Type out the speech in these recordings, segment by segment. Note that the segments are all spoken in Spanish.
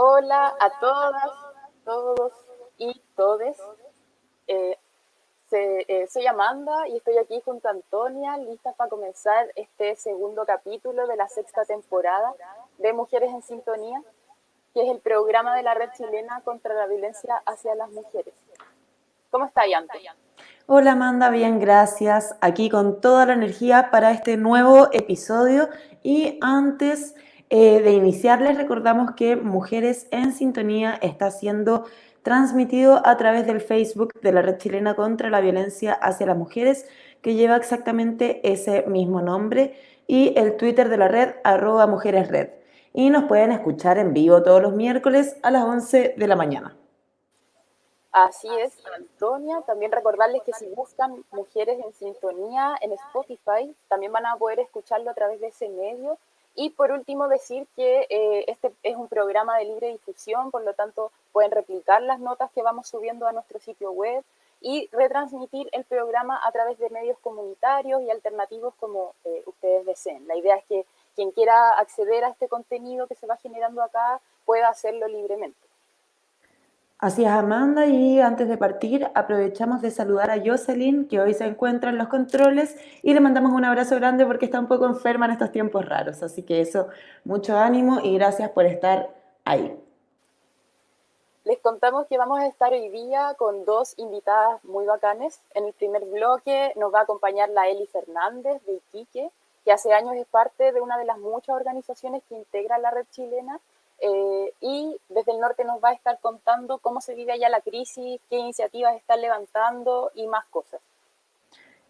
Hola a todas, todos y todes. Eh, Soy Amanda y estoy aquí junto a Antonia, listas para comenzar este segundo capítulo de la sexta temporada de Mujeres en Sintonía, que es el programa de la Red Chilena contra la Violencia hacia las Mujeres. ¿Cómo está, Anto? Hola Amanda, bien, gracias. Aquí con toda la energía para este nuevo episodio. Y antes de iniciar, les recordamos que Mujeres en Sintonía está siendo transmitido a través del Facebook de la Red Chilena contra la Violencia hacia las Mujeres, que lleva exactamente ese mismo nombre, y el Twitter de la red, @mujeresred. Y nos pueden escuchar en vivo todos los miércoles a las 11 de la mañana. Así es, Antonia. También recordarles que si buscan Mujeres en Sintonía en Spotify, también van a poder escucharlo a través de ese medio. Y por último decir que este es un programa de libre difusión, por lo tanto pueden replicar las notas que vamos subiendo a nuestro sitio web y retransmitir el programa a través de medios comunitarios y alternativos como ustedes deseen. La idea es que quien quiera acceder a este contenido que se va generando acá pueda hacerlo libremente. Así es, Amanda, y antes de partir aprovechamos de saludar a Jocelyn, que hoy se encuentra en los controles, y le mandamos un abrazo grande porque está un poco enferma en estos tiempos raros, así que eso, mucho ánimo y gracias por estar ahí. Les contamos que vamos a estar hoy día con dos invitadas muy bacanes. En el primer bloque nos va a acompañar la Eli Fernández de Iquique, que hace años es parte de una de las muchas organizaciones que integra la red chilena, y desde el norte nos va a estar contando cómo se vive allá la crisis, qué iniciativas están levantando y más cosas.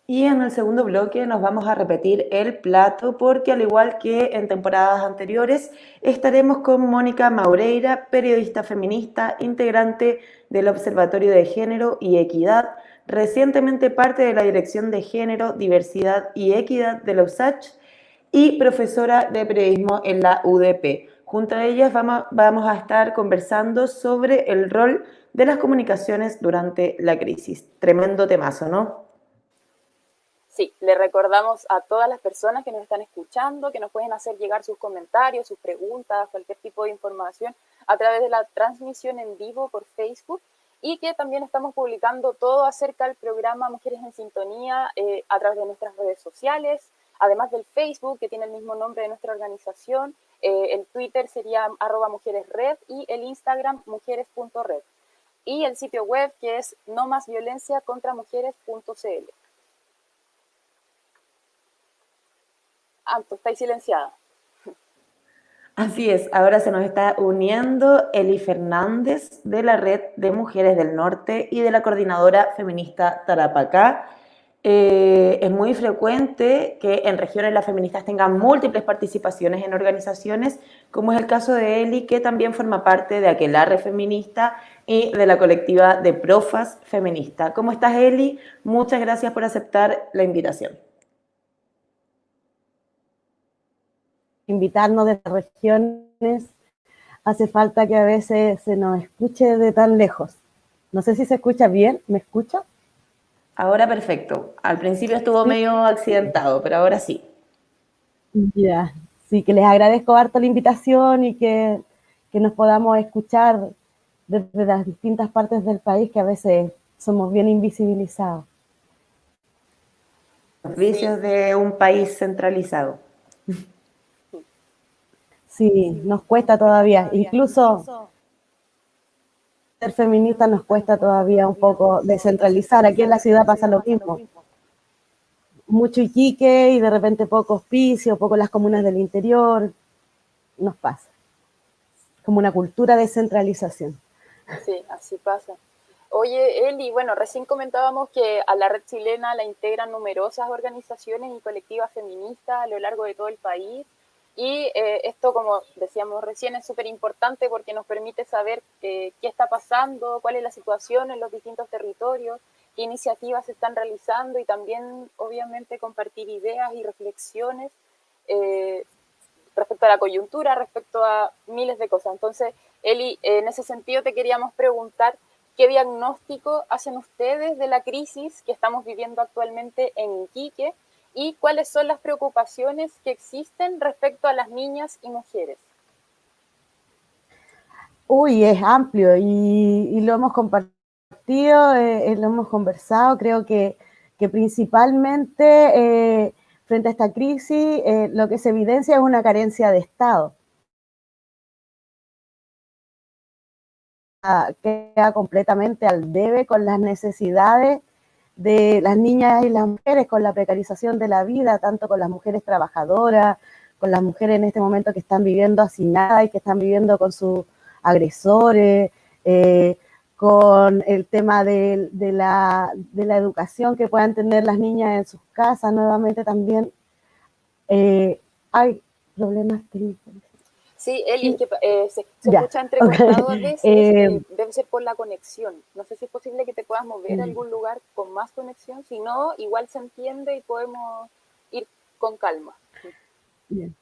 Y en el segundo bloque nos vamos a repetir el plato porque al igual que en temporadas anteriores estaremos con Mónica Maureira, periodista feminista, integrante del Observatorio de Género y Equidad, recientemente parte de la Dirección de Género, Diversidad y Equidad de la USACH y profesora de periodismo en la UDP. Junto a ellas vamos a estar conversando sobre el rol de las comunicaciones durante la crisis. Tremendo temazo, ¿no? Sí, le recordamos a todas las personas que nos están escuchando que nos pueden hacer llegar sus comentarios, sus preguntas, cualquier tipo de información a través de la transmisión en vivo por Facebook, y que también estamos publicando todo acerca del programa Mujeres en Sintonía a través de nuestras redes sociales, además del Facebook, que tiene el mismo nombre de nuestra organización. El Twitter sería @mujeresred y el Instagram mujeres.red, y el sitio web, que es nomasviolenciacontramujeres.cl. Anto, estáis silenciada. Así es, ahora se nos está uniendo Eli Fernández de la Red de Mujeres del Norte y de la Coordinadora Feminista Tarapacá. Es muy frecuente que en regiones las feministas tengan múltiples participaciones en organizaciones, como es el caso de Eli, que también forma parte de Aquelarre Feminista y de la colectiva de Profas Feminista. ¿Cómo estás, Eli? Muchas gracias por aceptar la invitación. Invitarnos de las regiones, hace falta que a veces se nos escuche de tan lejos. No sé si se escucha bien, ¿me escucha? Ahora perfecto. Al principio estuvo Sí. medio accidentado, pero ahora sí. Ya, sí, que les agradezco harto la invitación y que nos podamos escuchar desde las distintas partes del país que a veces somos bien invisibilizados. Los Sí, vicios de un país centralizado. Sí, nos cuesta todavía, incluso ser feminista nos cuesta todavía un poco descentralizar. Aquí en la ciudad pasa lo mismo. Mucho Iquique y de repente poco Hospicio, poco las comunas del interior, nos pasa. Como una cultura de centralización. sí, así pasa. Oye, Eli, bueno, recién comentábamos que a la red chilena la integran numerosas organizaciones y colectivas feministas a lo largo de todo el país. Y esto, como decíamos recién, es súper importante porque nos permite saber qué está pasando, cuál es la situación en los distintos territorios, qué iniciativas se están realizando, y también, obviamente, compartir ideas y reflexiones eh, respecto a la coyuntura, respecto a miles de cosas. Entonces, Eli, en ese sentido te queríamos preguntar qué diagnóstico hacen ustedes de la crisis que estamos viviendo actualmente en Iquique y cuáles son las preocupaciones que existen respecto a las niñas y mujeres. Uy, es amplio y lo hemos compartido, lo hemos conversado. Creo que principalmente frente a esta crisis lo que se evidencia es una carencia de Estado. Queda completamente al debe con las necesidades de las niñas y las mujeres, con la precarización de la vida, tanto con las mujeres trabajadoras, con las mujeres en este momento que están viviendo hacinadas y que están viviendo con sus agresores, con el tema de la educación que puedan tener las niñas en sus casas. Nuevamente también hay problemas técnicos. Sí, Eli, es Sí, que se ya, escucha entrecortado a ok. veces, debe ser por la conexión. No sé si es posible que te puedas mover a algún lugar con más conexión, si no, igual se entiende y podemos ir con calma. Bien.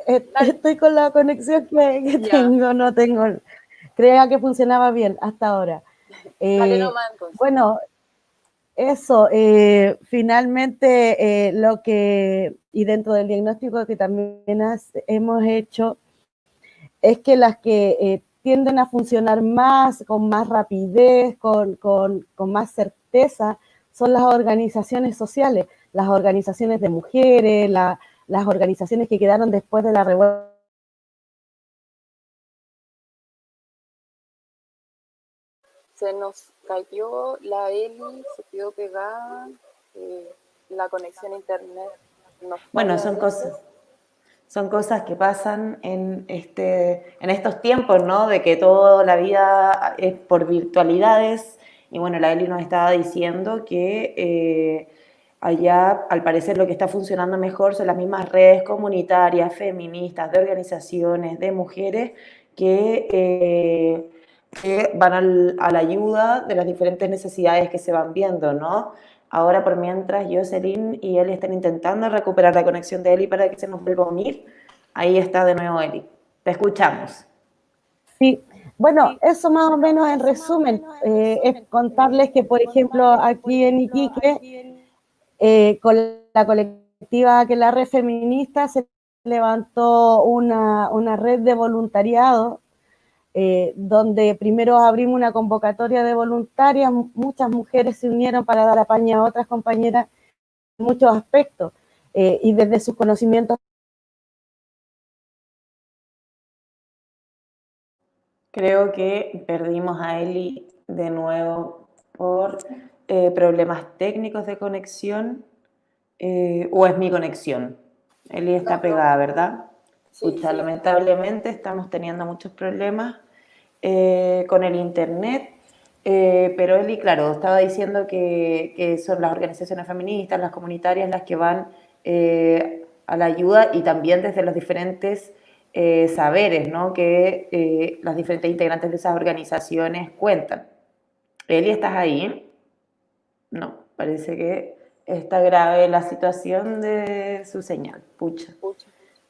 Dale, Estoy con la conexión que ya, tengo, no tengo, creía que funcionaba bien hasta ahora. dale Eh, nomás entonces. bueno, eso, finalmente lo que, y dentro del diagnóstico que también hemos hecho, es que las que tienden a funcionar más, con más rapidez, con más certeza, son las organizaciones sociales, las organizaciones de mujeres, las organizaciones que quedaron después de la revuelta. Se nos cayó la Eli, se quedó pegada, eh, la conexión a internet nos Bueno, falla a veces. son cosas que pasan en estos tiempos, ¿no? De que toda la vida es por virtualidades. Y bueno, la Eli nos estaba diciendo que allá, al parecer, lo que está funcionando mejor son las mismas redes comunitarias, feministas, de organizaciones, de mujeres que van a la ayuda de las diferentes necesidades que se van viendo, ¿no? Ahora, por mientras, Jocelyn y Eli están intentando recuperar la conexión de Eli para que se nos vuelva a unir. Ahí está de nuevo Eli. Te escuchamos. Sí, bueno, eso más o menos en resumen, es contarles que, por ejemplo, aquí en Iquique, con la colectiva que la red feminista se levantó una red de voluntariado, donde primero abrimos una convocatoria de voluntarias, muchas mujeres se unieron para dar apaño a otras compañeras en muchos aspectos, y desde sus conocimientos. Creo que perdimos a Eli de nuevo por problemas técnicos de conexión o es mi conexión. Eli No, está no, pegada, ¿verdad? sí, Pucha, sí. lamentablemente estamos teniendo muchos problemas con el internet, pero Eli, claro, estaba diciendo que son las organizaciones feministas, las comunitarias, las que van a la ayuda y también desde los diferentes saberes, ¿no? Que las diferentes integrantes de esas organizaciones cuentan. Eli, ¿estás ahí? No, parece que está grave la situación de su señal. Pucha. Pucha,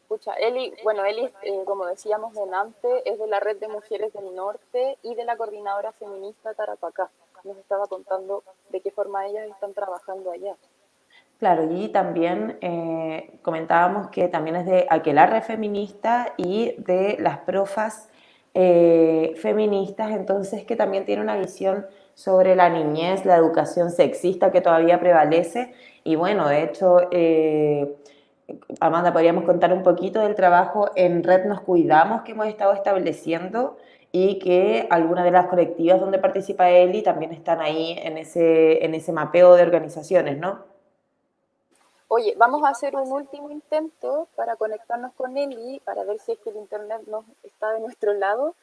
pucha. Eli, bueno, Eli, como decíamos delante, es de la Red de Mujeres del Norte y de la Coordinadora Feminista Tarapacá. Nos estaba contando de qué forma ellas están trabajando allá. Claro, y también comentábamos que también es de Aquelarre Feminista y de las profas feministas, entonces que también tiene una visión sobre la niñez, la educación sexista que todavía prevalece. Y bueno, de hecho, Amanda, podríamos contar un poquito del trabajo en Red Nos Cuidamos que hemos estado estableciendo y que algunas de las colectivas donde participa Eli también están ahí en ese mapeo de organizaciones, ¿no? Oye, vamos a hacer un último intento para conectarnos con Eli, para ver si es que el internet no está de nuestro lado.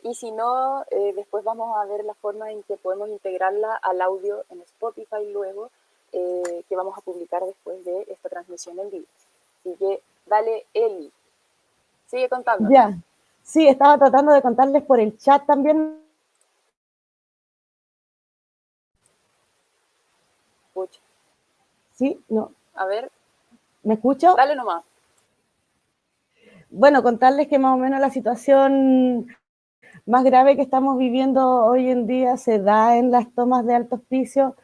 Y si no, después vamos a ver la forma en que podemos integrarla al audio en Spotify luego, que vamos a publicar después de esta transmisión en vivo. Así que dale, Eli, sigue contándonos. Ya, sí, estaba tratando de contarles por el chat también. Pucha. Sí, no, A ver, ¿me escucho? dale nomás. Bueno, contarles que más o menos la situación más grave que estamos viviendo hoy en día se da en las tomas de alto hospicio,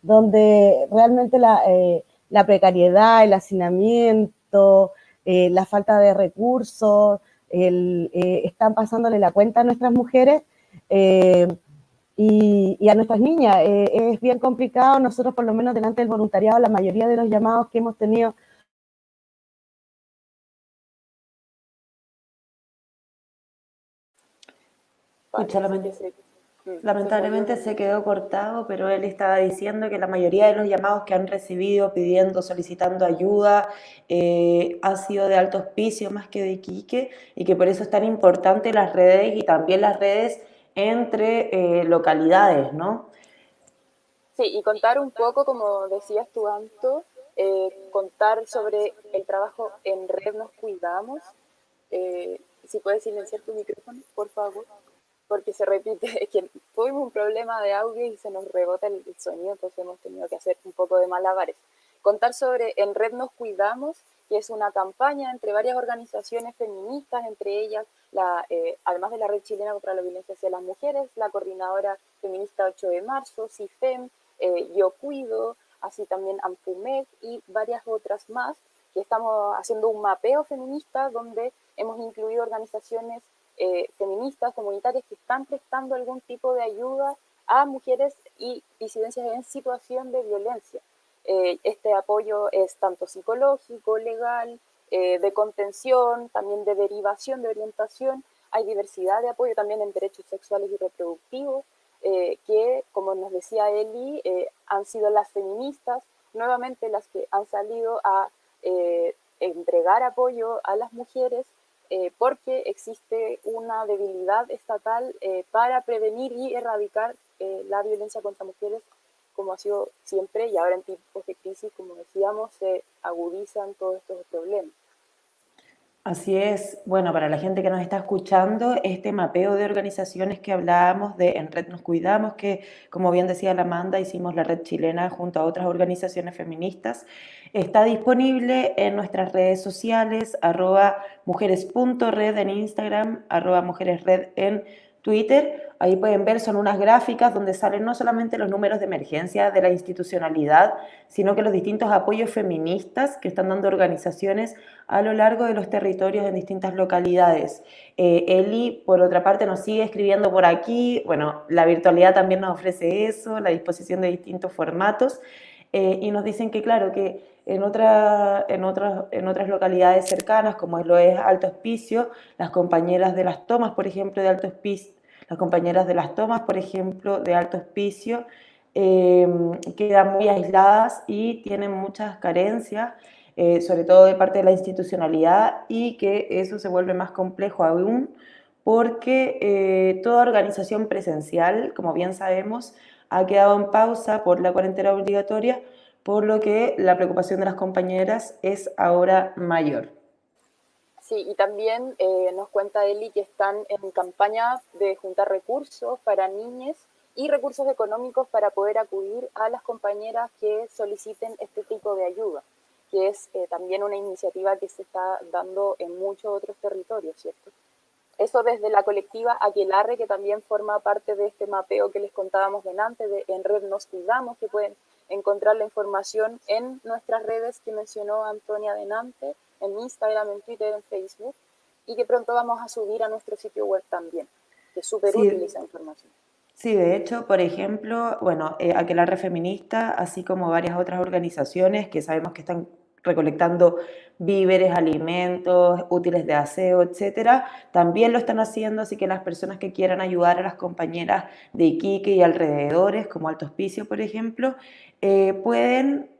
donde realmente la precariedad, el hacinamiento, la falta de recursos, están pasándole la cuenta a nuestras mujeres y a nuestras niñas. Es bien complicado. Nosotros, por lo menos delante del voluntariado, la mayoría de los llamados que hemos tenido. Pucha, Parece que se cayó lamentablemente se quedó cortado, pero él estaba diciendo que la mayoría de los llamados que han recibido pidiendo, solicitando ayuda, ha sido de Alto Hospicio más que de Iquique, y que por eso es tan importante las redes y también las redes entre localidades, ¿no? Sí, y contar un poco, como decías tú, Anto, contar sobre el trabajo en Red Nos Cuidamos. Si puedes silenciar tu micrófono, por favor, porque se repite, es que tuvimos un problema de audio y se nos rebota el sonido, entonces hemos tenido que hacer un poco de malabares. Contar sobre En Red Nos Cuidamos, que es una campaña entre varias organizaciones feministas, entre ellas, además de la Red Chilena contra la Violencia hacia las Mujeres, la Coordinadora Feminista 8 de Marzo, CIFEM, Yo Cuido, así también AMPUMED y varias otras más, que estamos haciendo un mapeo feminista donde hemos incluido organizaciones feministas, comunitarias que están prestando algún tipo de ayuda a mujeres y disidencias en situación de violencia. Este apoyo es tanto psicológico, legal, de contención, también de derivación, de orientación. Hay diversidad de apoyo también en derechos sexuales y reproductivos, que, como nos decía Eli, han sido las feministas nuevamente las que han salido a entregar apoyo a las mujeres, porque existe una debilidad estatal para prevenir y erradicar la violencia contra mujeres, como ha sido siempre, y ahora en tiempos de crisis, como decíamos, se agudizan todos estos problemas. Así es. Bueno, para la gente que nos está escuchando, este mapeo de organizaciones que hablábamos de En Red Nos Cuidamos, que como bien decía la Amanda, hicimos la red chilena junto a otras organizaciones feministas, está disponible en nuestras redes sociales, @mujeres.red en Instagram, @mujeresred en Twitter. Ahí pueden ver, son unas gráficas donde salen no solamente los números de emergencia de la institucionalidad, sino que los distintos apoyos feministas que están dando organizaciones a lo largo de los territorios en distintas localidades. Eli, por otra parte, nos sigue escribiendo por aquí. Bueno, la virtualidad también nos ofrece eso, la disposición de distintos formatos. Y nos dicen que, claro, que en otras localidades cercanas, como lo es Alto Hospicio, las compañeras de las tomas, por ejemplo, de Alto Hospicio, las compañeras de las tomas, por ejemplo, de Alto Hospicio, quedan muy aisladas y tienen muchas carencias, sobre todo de parte de la institucionalidad, y que eso se vuelve más complejo aún porque toda organización presencial, como bien sabemos, ha quedado en pausa por la cuarentena obligatoria, por lo que la preocupación de las compañeras es ahora mayor. Sí, y también nos cuenta Eli que están en campaña de juntar recursos para niñas y recursos económicos para poder acudir a las compañeras que soliciten este tipo de ayuda, que es también una iniciativa que se está dando en muchos otros territorios, ¿cierto? Eso desde la colectiva Aquelarre, que también forma parte de este mapeo que les contábamos delante, de En Red Nos Cuidamos, que pueden encontrar la información en nuestras redes que mencionó Antonia delante, en Instagram, en Twitter, en Facebook, y que pronto vamos a subir a nuestro sitio web también, que es súper útil Sí, esa información. sí, de hecho, por ejemplo, bueno, Aquelarre Feminista, así como varias otras organizaciones que sabemos que están recolectando víveres, alimentos, útiles de aseo, etcétera, también lo están haciendo, así que las personas que quieran ayudar a las compañeras de Iquique y alrededores, como Alto Hospicio, por ejemplo, pueden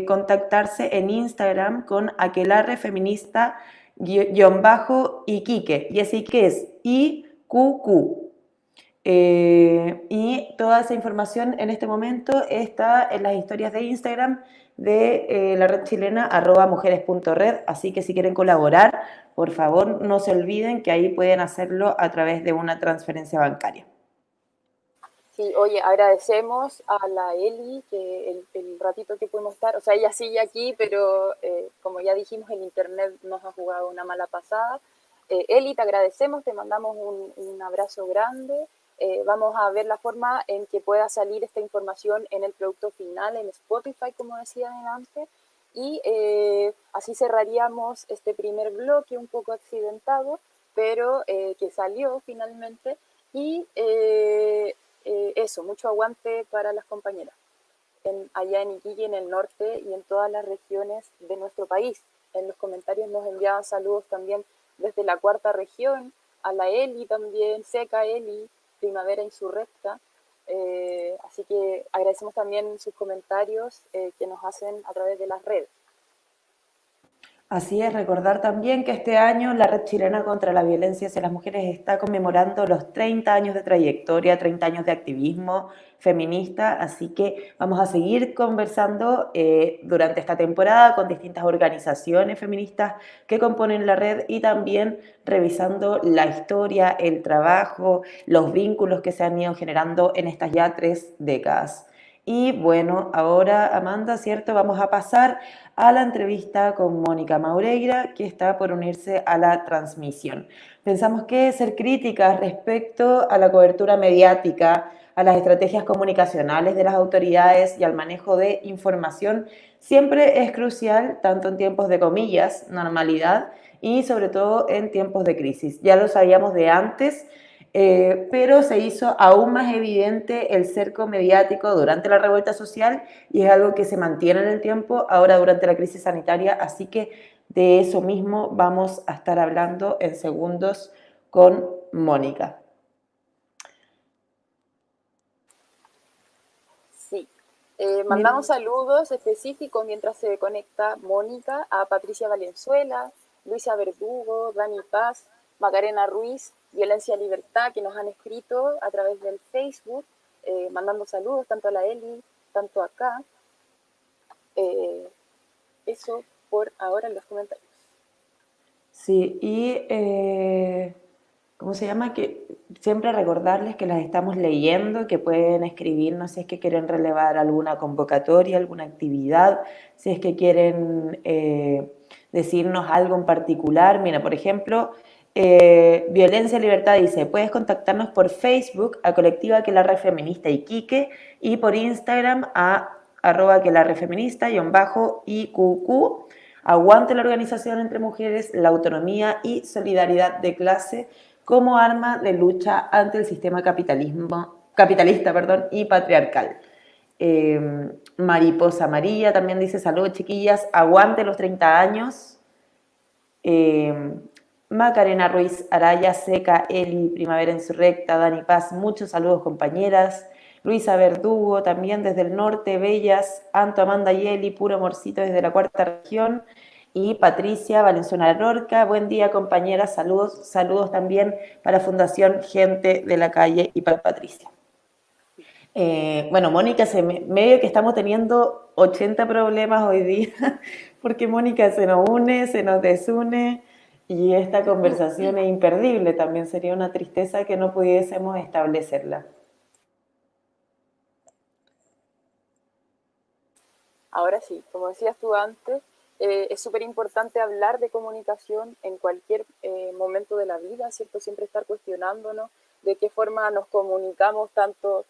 contactarse en Instagram con Aquelarre Feminista Iquique, y así que es IQQ. Y toda esa información en este momento está en las historias de Instagram de la red chilena @mujeres.red, así que si quieren colaborar, por favor no se olviden que ahí pueden hacerlo a través de una transferencia bancaria. Sí, oye, agradecemos a la Eli que el ratito que pudimos estar, o sea, ella sigue aquí, pero como ya dijimos, el internet nos ha jugado una mala pasada. Eli, te agradecemos, te mandamos un abrazo grande. Vamos a ver la forma en que pueda salir esta información en el producto final, en Spotify, como decía antes, y así cerraríamos este primer bloque un poco accidentado, pero que salió finalmente. Y eso, mucho aguante para las compañeras allá en Iquique, en el norte y en todas las regiones de nuestro país. En los comentarios nos enviaban saludos también desde la cuarta región, a la Eli también, Seca Eli, Primavera Insurrecta. Así que agradecemos también sus comentarios que nos hacen a través de las redes. Así es, recordar también que este año la Red Chilena contra la Violencia hacia las Mujeres está conmemorando los 30 años de trayectoria, 30 años de activismo feminista, así que vamos a seguir conversando durante esta temporada con distintas organizaciones feministas que componen la red y también revisando la historia, el trabajo, los vínculos que se han ido generando en estas ya 3 décadas. Y bueno, ahora Amanda, ¿cierto? Vamos a pasar a la entrevista con Mónica Maureira, que está por unirse a la transmisión. Pensamos que ser críticas respecto a la cobertura mediática, a las estrategias comunicacionales de las autoridades y al manejo de información siempre es crucial, tanto en tiempos de comillas, normalidad, y sobre todo en tiempos de crisis. Ya lo sabíamos de antes, pero se hizo aún más evidente el cerco mediático durante la revuelta social y es algo que se mantiene en el tiempo ahora durante la crisis sanitaria, así que de eso mismo vamos a estar hablando en segundos con Mónica. Sí, mandamos saludos específicos mientras se conecta Mónica a Patricia Valenzuela, Luisa Verdugo, Dani Paz, Macarena Ruiz, Violencia Libertad, que nos han escrito a través del Facebook, mandando saludos tanto a la Eli, tanto acá. Eso por ahora en los comentarios. Sí, y ¿cómo se llama? Que siempre recordarles que las estamos leyendo, que pueden escribirnos si es que quieren relevar alguna convocatoria, alguna actividad, si es que quieren decirnos algo en particular. Mira, por ejemplo, Violencia Libertad dice, puedes contactarnos por Facebook a Colectiva Aquelarre Feminista Iquique y por Instagram a @aquelarrefeminista_IQQ. Aguante la organización entre mujeres, la autonomía y solidaridad de clase como arma de lucha ante el sistema capitalista y patriarcal. Mariposa María también dice, saludos chiquillas, aguante los 30 años. Macarena Ruiz Araya, Seca, Eli, Primavera Insurrecta, Dani Paz, muchos saludos compañeras. Luisa Verdugo, también desde el norte, Bellas, Anto, Amanda y Eli, puro amorcito desde la cuarta región. Y Patricia Valenzuela Lorca, buen día compañeras, saludos, saludos también para Fundación Gente de la Calle y para Patricia. Bueno, Mónica, medio que estamos teniendo 80 problemas hoy día, porque Mónica se nos une, se nos desune, y esta conversación es imperdible, también sería una tristeza que no pudiésemos establecerla. Ahora sí, como decías tú antes, es súper importante hablar de comunicación en cualquier momento de la vida, ¿cierto? Siempre estar cuestionándonos de qué forma nos comunicamos tanto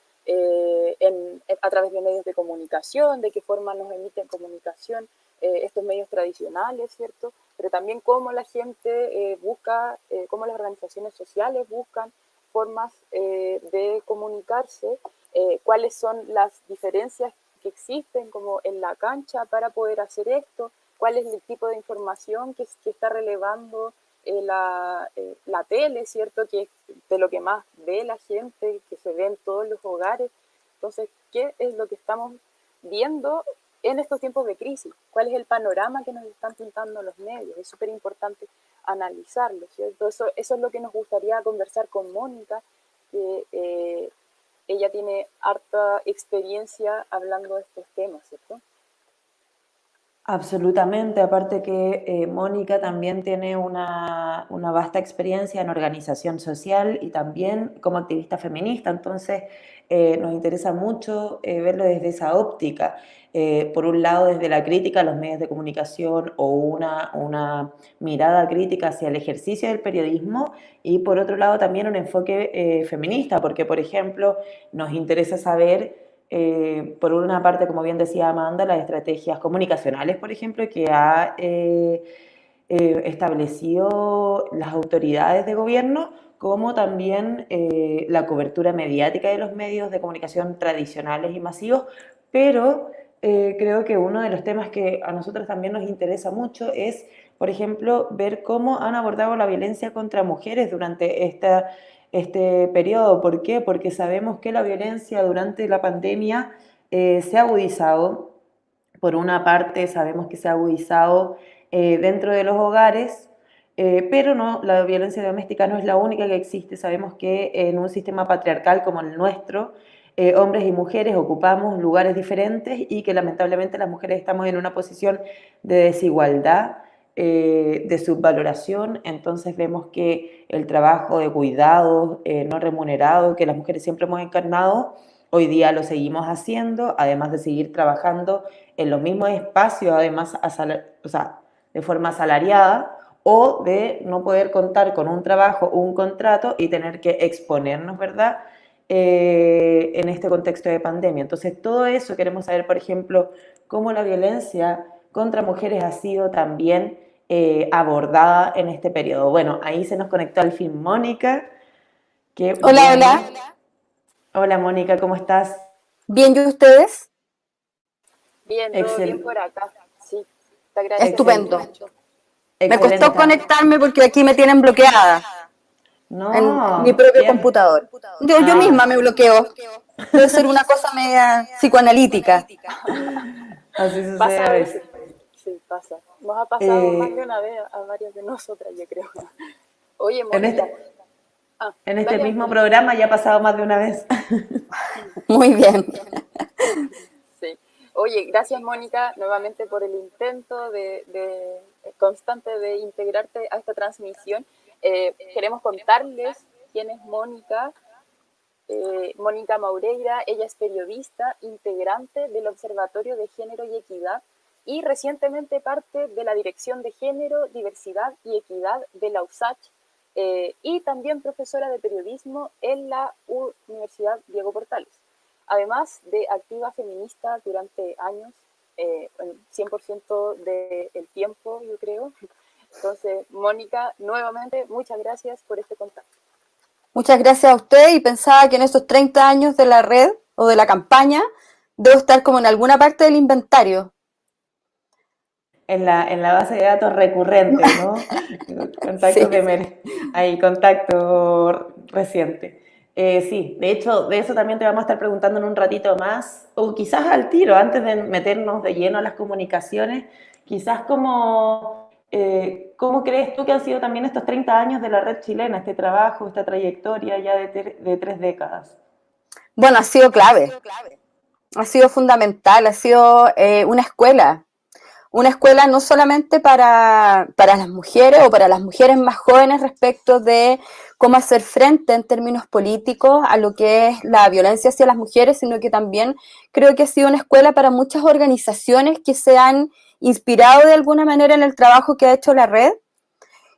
a través de medios de comunicación, de qué forma nos emiten comunicación estos medios tradicionales, ¿cierto? Pero también cómo la gente busca, cómo las organizaciones sociales buscan formas de comunicarse, cuáles son las diferencias que existen como en la cancha para poder hacer esto, cuál es el tipo de información que está relevando la tele, ¿cierto? Que es de lo que más ve la gente, que se ve en todos los hogares. Entonces, ¿qué es lo que estamos viendo en estos tiempos de crisis? ¿Cuál es el panorama que nos están pintando los medios? Es súper importante analizarlo, ¿cierto? Eso es lo que nos gustaría conversar con Mónica, que ella tiene harta experiencia hablando de estos temas, ¿cierto? Absolutamente, aparte que Mónica también tiene una vasta experiencia en organización social y también como activista feminista, entonces nos interesa mucho verlo desde esa óptica. Por un lado, desde la crítica a los medios de comunicación o una mirada crítica hacia el ejercicio del periodismo y por otro lado también un enfoque feminista, porque por ejemplo nos interesa saber por una parte, como bien decía Amanda, las estrategias comunicacionales, por ejemplo, que ha establecido las autoridades de gobierno, como también la cobertura mediática de los medios de comunicación tradicionales y masivos, pero creo que uno de los temas que a nosotros también nos interesa mucho es, por ejemplo, ver cómo han abordado la violencia contra mujeres durante este periodo. ¿Por qué? Porque sabemos que la violencia durante la pandemia se ha agudizado. Por una parte, sabemos que se ha agudizado dentro de los hogares, pero no, la violencia doméstica no es la única que existe. Sabemos que en un sistema patriarcal como el nuestro, hombres y mujeres ocupamos lugares diferentes y que lamentablemente las mujeres estamos en una posición de desigualdad, de subvaloración. Entonces vemos que el trabajo de cuidados no remunerado que las mujeres siempre hemos encarnado, hoy día lo seguimos haciendo, además de seguir trabajando en los mismos espacios, además o sea, de forma asalariada, o de no poder contar con un trabajo o un contrato y tener que exponernos, ¿verdad? En este contexto de pandemia. Entonces, todo eso queremos saber, por ejemplo, cómo la violencia contra mujeres ha sido también abordada en este periodo. Bueno, ahí se nos conectó al fin Mónica. Qué Hola, bueno. hola. Hola Mónica, ¿cómo estás? ¿Bien y ustedes? Bien, todo bien por acá. Sí, te agradezco Estupendo. mucho. Me Excelente. costó conectarme porque aquí me tienen bloqueada en mi No, propio ¿quién? computador. Yo misma me bloqueo. Debe ser una cosa media psicoanalítica. Así sucede Pasa a a veces. veces. Sí, pasa. Nos ha pasado más de Eh, una vez a varias de nosotras, yo creo. Oye, en Mónica. este, Ah, en este dale, mismo Antonio. programa ya ha pasado más de una vez. Muy bien. Sí. Oye, gracias Mónica nuevamente por el intento constante de integrarte a esta transmisión. Queremos contarles quién es Mónica. Mónica Maureira, ella es periodista, integrante del Observatorio de Género y Equidad y recientemente parte de la Dirección de Género, Diversidad y Equidad de la USACH y también profesora de periodismo en la Universidad Diego Portales. Además de activa feminista durante años, el 100% del tiempo, yo creo. Entonces, Mónica, nuevamente, muchas gracias por este contacto. Muchas gracias a usted y pensaba que en estos 30 años de la red o de la campaña debo estar como en alguna parte del inventario. En la base de datos recurrente, ¿no? Sí. Contactos hay contacto reciente. Sí, de hecho, de eso también te vamos a estar preguntando en un ratito más, o quizás al tiro, antes de meternos de lleno a las comunicaciones, quizás ¿cómo crees tú que han sido también estos 30 años de la red chilena, este trabajo, esta trayectoria ya de 3 décadas? Bueno, ha sido clave, ha sido fundamental, ha sido una escuela. Una escuela no solamente para las mujeres o para las mujeres más jóvenes respecto de cómo hacer frente en términos políticos a lo que es la violencia hacia las mujeres, sino que también creo que ha sido una escuela para muchas organizaciones que se han inspirado de alguna manera en el trabajo que ha hecho la red,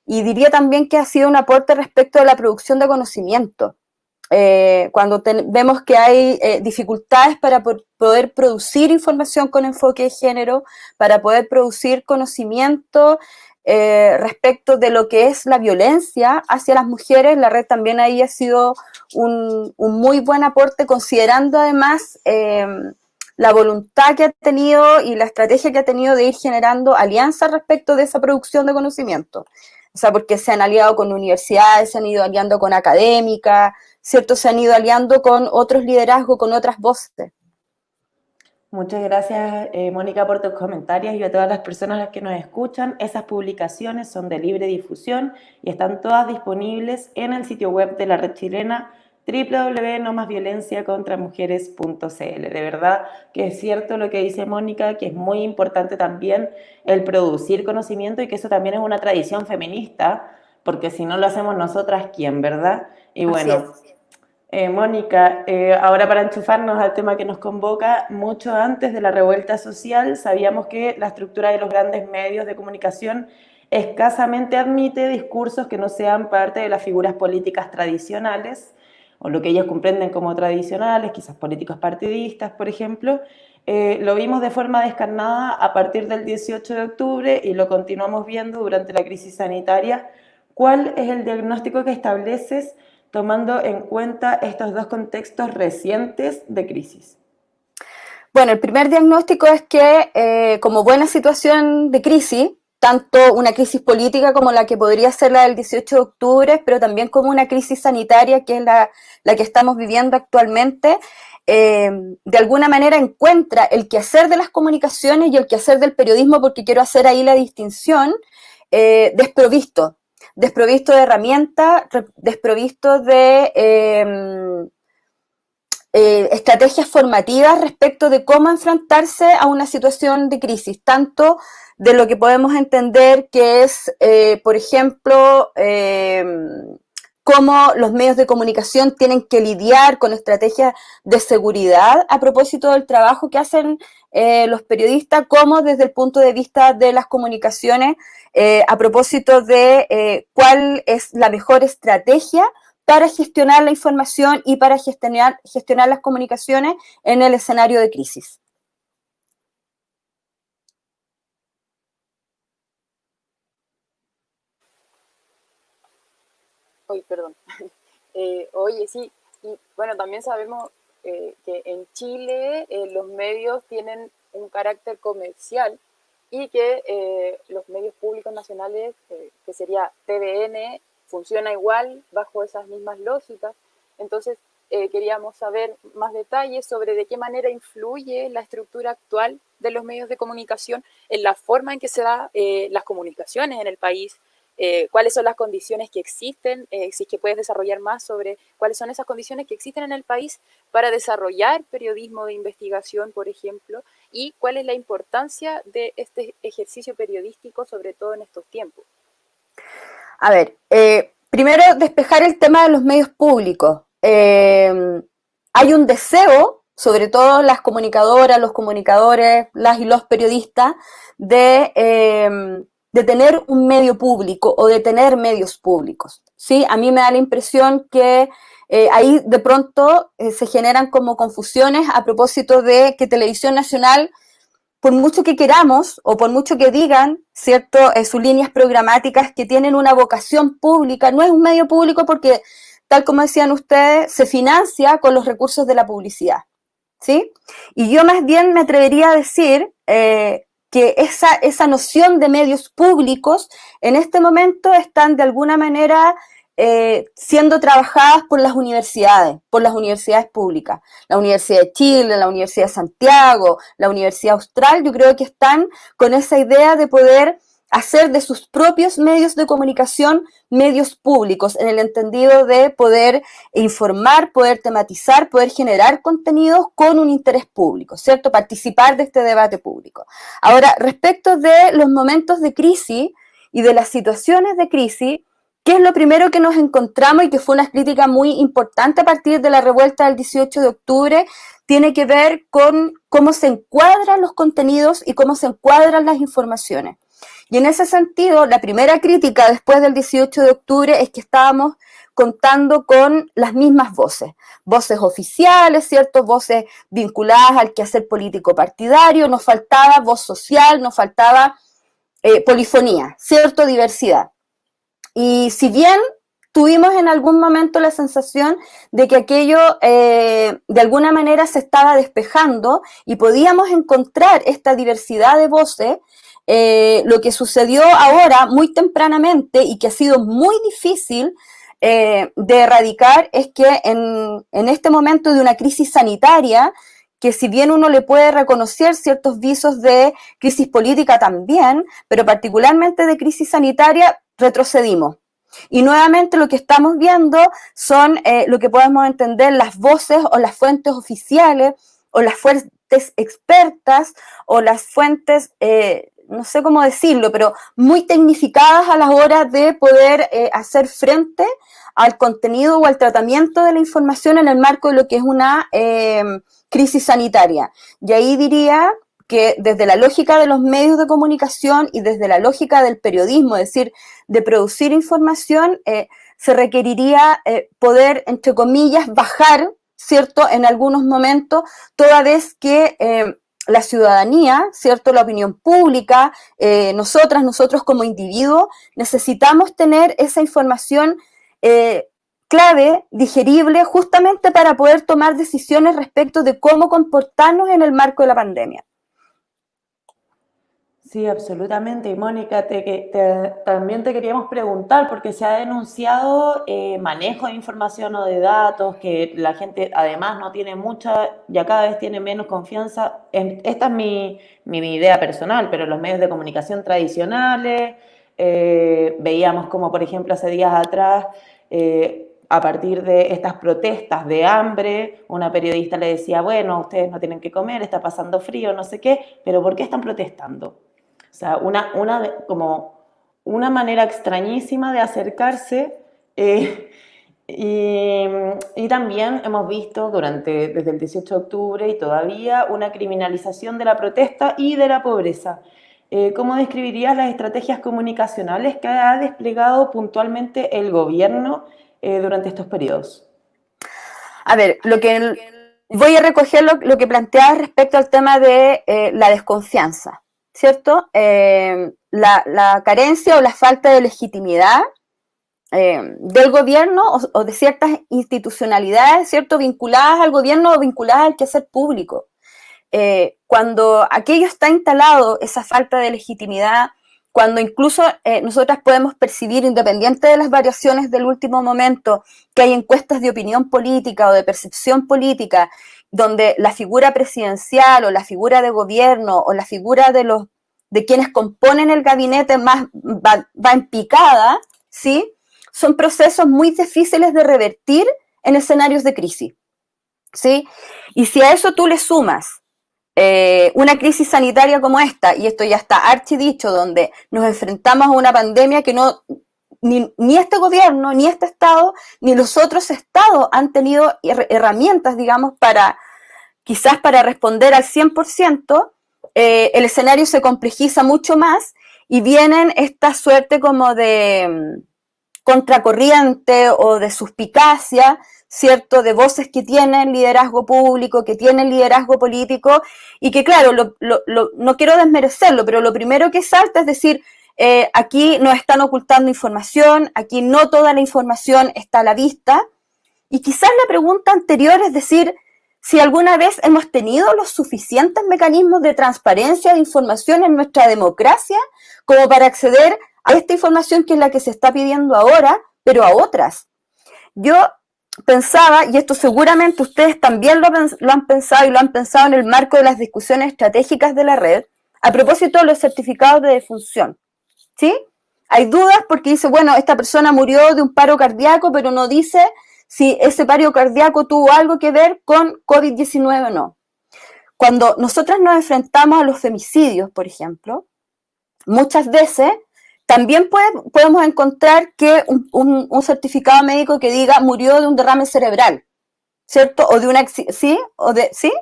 y diría también que ha sido un aporte respecto a la producción de conocimiento. Cuando vemos que hay dificultades para poder producir información con enfoque de género, para poder producir conocimiento respecto de lo que es la violencia hacia las mujeres, la red también ahí ha sido un muy buen aporte, considerando además la voluntad que ha tenido y la estrategia que ha tenido de ir generando alianzas respecto de esa producción de conocimiento. O sea, porque se han aliado con universidades, se han ido aliando con académicas, ¿cierto? Se han ido aliando con otros liderazgos, con otras voces. Muchas gracias, Mónica, por tus comentarios y a todas las personas que nos escuchan. Esas publicaciones son de libre difusión y están todas disponibles en el sitio web de la red chilena www.nomasviolenciacontramujeres.cl. De verdad que es cierto lo que dice Mónica, que es muy importante también el producir conocimiento y que eso también es una tradición feminista, porque si no lo hacemos nosotras, ¿quién, verdad? Y bueno, Mónica, ahora para enchufarnos al tema que nos convoca, mucho antes de la revuelta social sabíamos que la estructura de los grandes medios de comunicación escasamente admite discursos que no sean parte de las figuras políticas tradicionales, o lo que ellos comprenden como tradicionales, quizás políticos partidistas, por ejemplo, Lo vimos de forma descarnada a partir del 18 de octubre y lo continuamos viendo durante la crisis sanitaria. ¿Cuál es el diagnóstico que estableces tomando en cuenta estos dos contextos recientes de crisis? Bueno, el primer diagnóstico es que como buena situación de crisis, tanto una crisis política como la que podría ser la del 18 de octubre, pero también como una crisis sanitaria que es la que estamos viviendo actualmente, de alguna manera encuentra el quehacer de las comunicaciones y el quehacer del periodismo, porque quiero hacer ahí la distinción, desprovisto de herramientas, desprovisto de estrategias formativas respecto de cómo enfrentarse a una situación de crisis, tanto de lo que podemos entender que es, por ejemplo, cómo los medios de comunicación tienen que lidiar con estrategias de seguridad a propósito del trabajo que hacen los periodistas, como desde el punto de vista de las comunicaciones, a propósito de cuál es la mejor estrategia para gestionar la información y para gestionar las comunicaciones en el escenario de crisis. Oye, perdón. Oye, sí, y bueno, también sabemos que en Chile los medios tienen un carácter comercial y que los medios públicos nacionales, que sería TVN, funciona igual bajo esas mismas lógicas. Entonces, queríamos saber más detalles sobre de qué manera influye la estructura actual de los medios de comunicación en la forma en que se dan las comunicaciones en el país, cuáles son las condiciones que existen, si es que puedes desarrollar más sobre cuáles son esas condiciones que existen en el país para desarrollar periodismo de investigación, por ejemplo, y cuál es la importancia de este ejercicio periodístico, sobre todo en estos tiempos. A ver, primero despejar el tema de los medios públicos. Hay un deseo, sobre todo las comunicadoras, los comunicadores, las y los periodistas, de tener un medio público o de tener medios públicos, ¿sí? A mí me da la impresión que ahí de pronto se generan como confusiones a propósito de que Televisión Nacional, por mucho que queramos o por mucho que digan, ¿cierto?, sus líneas programáticas que tienen una vocación pública, no es un medio público porque, tal como decían ustedes, se financia con los recursos de la publicidad, ¿sí? Y yo más bien me atrevería a decir que esa noción de medios públicos en este momento están de alguna manera siendo trabajadas por las universidades públicas. La Universidad de Chile, la Universidad de Santiago, la Universidad Austral, yo creo que están con esa idea de poder hacer de sus propios medios de comunicación medios públicos, en el entendido de poder informar, poder tematizar, poder generar contenidos con un interés público, ¿cierto? Participar de este debate público. Ahora, respecto de los momentos de crisis y de las situaciones de crisis, ¿qué es lo primero que nos encontramos y que fue una crítica muy importante a partir de la revuelta del 18 de octubre? Tiene que ver con cómo se encuadran los contenidos y cómo se encuadran las informaciones. Y en ese sentido, la primera crítica después del 18 de octubre es que estábamos contando con las mismas voces oficiales, ¿cierto? Voces vinculadas al quehacer político partidario, nos faltaba voz social, nos faltaba polifonía, ¿cierto? Diversidad. Y si bien tuvimos en algún momento la sensación de que aquello de alguna manera se estaba despejando y podíamos encontrar esta diversidad de voces, lo que sucedió ahora muy tempranamente y que ha sido muy difícil de erradicar es que en este momento de una crisis sanitaria, que si bien uno le puede reconocer ciertos visos de crisis política también, pero particularmente de crisis sanitaria, retrocedimos. Y nuevamente lo que estamos viendo son lo que podemos entender las voces o las fuentes oficiales o las fuentes expertas o las fuentes, no sé cómo decirlo, pero muy tecnificadas a la hora de poder hacer frente al contenido o al tratamiento de la información en el marco de lo que es una crisis sanitaria. Y ahí diría que desde la lógica de los medios de comunicación y desde la lógica del periodismo, es decir, de producir información, se requeriría poder, entre comillas, bajar, ¿cierto?, en algunos momentos, toda vez que la ciudadanía, ¿cierto? La opinión pública, nosotros como individuos, necesitamos tener esa información clave, digerible, justamente para poder tomar decisiones respecto de cómo comportarnos en el marco de la pandemia. Sí, absolutamente. Y Mónica, también te queríamos preguntar, porque se ha denunciado manejo de información o de datos, que la gente además no tiene mucha, ya cada vez tiene menos confianza. Esta es mi idea personal, pero los medios de comunicación tradicionales, veíamos como, por ejemplo, hace días atrás, a partir de estas protestas de hambre, una periodista le decía, bueno, ustedes no tienen que comer, está pasando frío, no sé qué, pero ¿por qué están protestando? O sea, como una manera extrañísima de acercarse y también hemos visto desde el 18 de octubre y todavía una criminalización de la protesta y de la pobreza. ¿Cómo describirías las estrategias comunicacionales que ha desplegado puntualmente el gobierno durante estos periodos? A ver, voy a recoger lo que planteabas respecto al tema de la desconfianza, ¿cierto? La carencia o la falta de legitimidad del gobierno o de ciertas institucionalidades, ¿cierto? Vinculadas al gobierno o vinculadas al quehacer público. Cuando aquello está instalado, esa falta de legitimidad, cuando incluso nosotras podemos percibir, independiente de las variaciones del último momento, que hay encuestas de opinión política o de percepción política, donde la figura presidencial o la figura de gobierno o la figura de quienes componen el gabinete más va en picada, ¿sí? Son procesos muy difíciles de revertir en escenarios de crisis, ¿sí? Y si a eso tú le sumas una crisis sanitaria como esta, y esto ya está archidicho, donde nos enfrentamos a una pandemia que ni este gobierno, ni este Estado, ni los otros estados han tenido herramientas, digamos, quizás para responder al 100%, el escenario se complejiza mucho más y vienen esta suerte como de contracorriente o de suspicacia, ¿cierto? De voces que tienen liderazgo público, que tienen liderazgo político y que, claro, no quiero desmerecerlo, pero lo primero que salta es decir, aquí nos están ocultando información, aquí no toda la información está a la vista. Y quizás la pregunta anterior es decir, si alguna vez hemos tenido los suficientes mecanismos de transparencia de información en nuestra democracia como para acceder a esta información que es la que se está pidiendo ahora, pero a otras. Yo pensaba, y esto seguramente ustedes también lo han pensado y lo han pensado en el marco de las discusiones estratégicas de la red, a propósito de los certificados de defunción, ¿sí? Hay dudas porque dice, bueno, esta persona murió de un paro cardíaco, pero no dice si ese paro cardíaco tuvo algo que ver con COVID-19 o no. Cuando nosotras nos enfrentamos a los femicidios, por ejemplo, muchas veces también podemos encontrar que un certificado médico que diga murió de un derrame cerebral, ¿cierto? O de una, ¿sí? ¿Sí?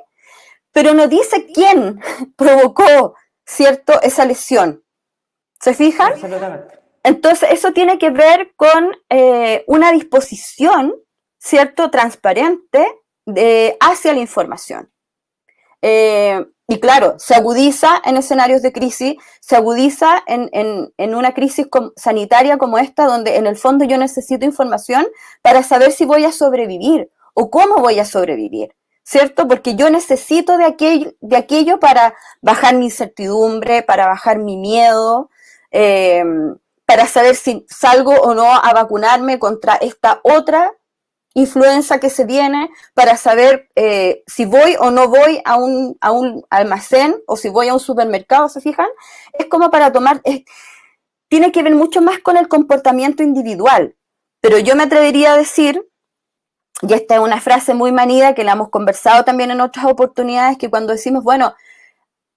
Pero no dice quién provocó, ¿cierto? Esa lesión. ¿Se fijan? Absolutamente. Entonces, eso tiene que ver con una disposición, ¿cierto? Transparente hacia la información. Y claro, se agudiza en escenarios de crisis, se agudiza en una crisis sanitaria como esta, donde en el fondo yo necesito información para saber si voy a sobrevivir o cómo voy a sobrevivir, ¿cierto? Porque yo necesito de aquello para bajar mi incertidumbre, para bajar mi miedo, para saber si salgo o no a vacunarme contra esta otra influenza que se viene, para saber si voy o no voy a un almacén o si voy a un supermercado, ¿se fijan? Es como para tomar, tiene que ver mucho más con el comportamiento individual, pero yo me atrevería a decir, y esta es una frase muy manida que la hemos conversado también en otras oportunidades, que cuando decimos, bueno,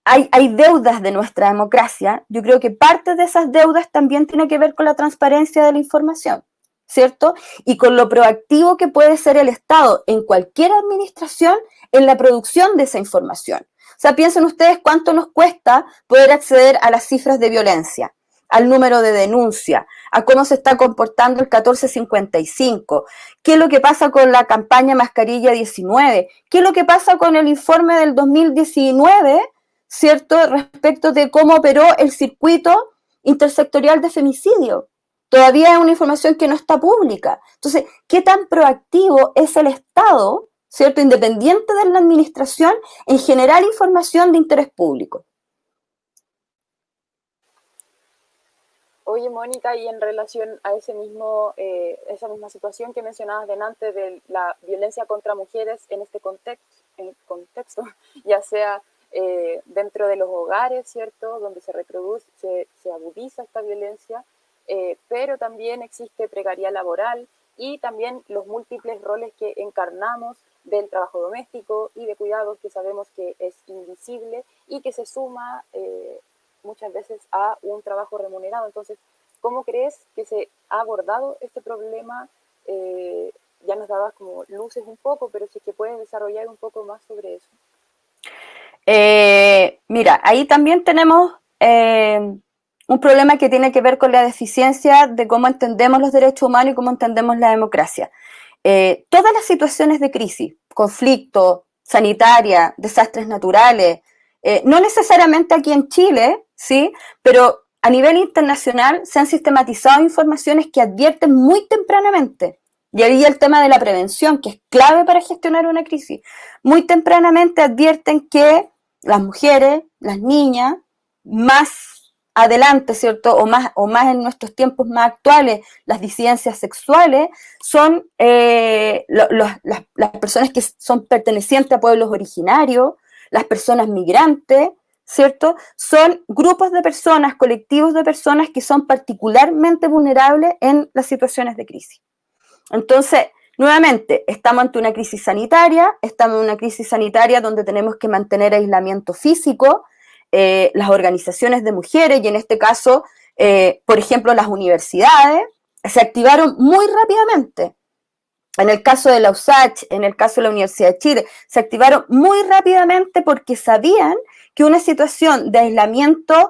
hay deudas de nuestra democracia, yo creo que parte de esas deudas también tiene que ver con la transparencia de la información, ¿cierto? Y con lo proactivo que puede ser el Estado en cualquier administración en la producción de esa información. O sea, piensen ustedes cuánto nos cuesta poder acceder a las cifras de violencia, al número de denuncia, a cómo se está comportando el 1455, qué es lo que pasa con la campaña Mascarilla 19, qué es lo que pasa con el informe del 2019 ¿cierto?, respecto de cómo operó el circuito intersectorial de femicidio. Todavía es una información que no está pública. Entonces, ¿qué tan proactivo es el Estado, ¿cierto?, independiente de la administración, en generar información de interés público? Oye, Mónica, y en relación a esa misma situación que mencionabas delante de la violencia contra mujeres en este contexto, ya sea dentro de los hogares, ¿cierto?, donde se reproduce, se agudiza esta violencia, pero también existe precariedad laboral y también los múltiples roles que encarnamos del trabajo doméstico y de cuidados, que sabemos que es invisible y que se suma muchas veces a un trabajo remunerado. Entonces, ¿cómo crees que se ha abordado este problema? Ya nos dabas como luces un poco, pero si es que puedes desarrollar un poco más sobre eso. Mira, ahí también tenemos un problema que tiene que ver con la deficiencia de cómo entendemos los derechos humanos y cómo entendemos la democracia. Todas las situaciones de crisis, conflicto, sanitaria, desastres naturales, no necesariamente aquí en Chile, ¿sí?, pero a nivel internacional se han sistematizado informaciones que advierten muy tempranamente. Y ahí el tema de la prevención, que es clave para gestionar una crisis. Muy tempranamente advierten que las mujeres, las niñas, más adelante, ¿cierto?, o más en nuestros tiempos más actuales, las disidencias sexuales, son las personas que son pertenecientes a pueblos originarios, las personas migrantes, ¿cierto? Son grupos de personas, colectivos de personas que son particularmente vulnerables en las situaciones de crisis. Entonces, nuevamente, estamos ante una crisis sanitaria, donde tenemos que mantener aislamiento físico. Las organizaciones de mujeres, y en este caso, por ejemplo, las universidades, se activaron muy rápidamente. En el caso de la USACH, en el caso de la Universidad de Chile, se activaron muy rápidamente porque sabían que una situación de aislamiento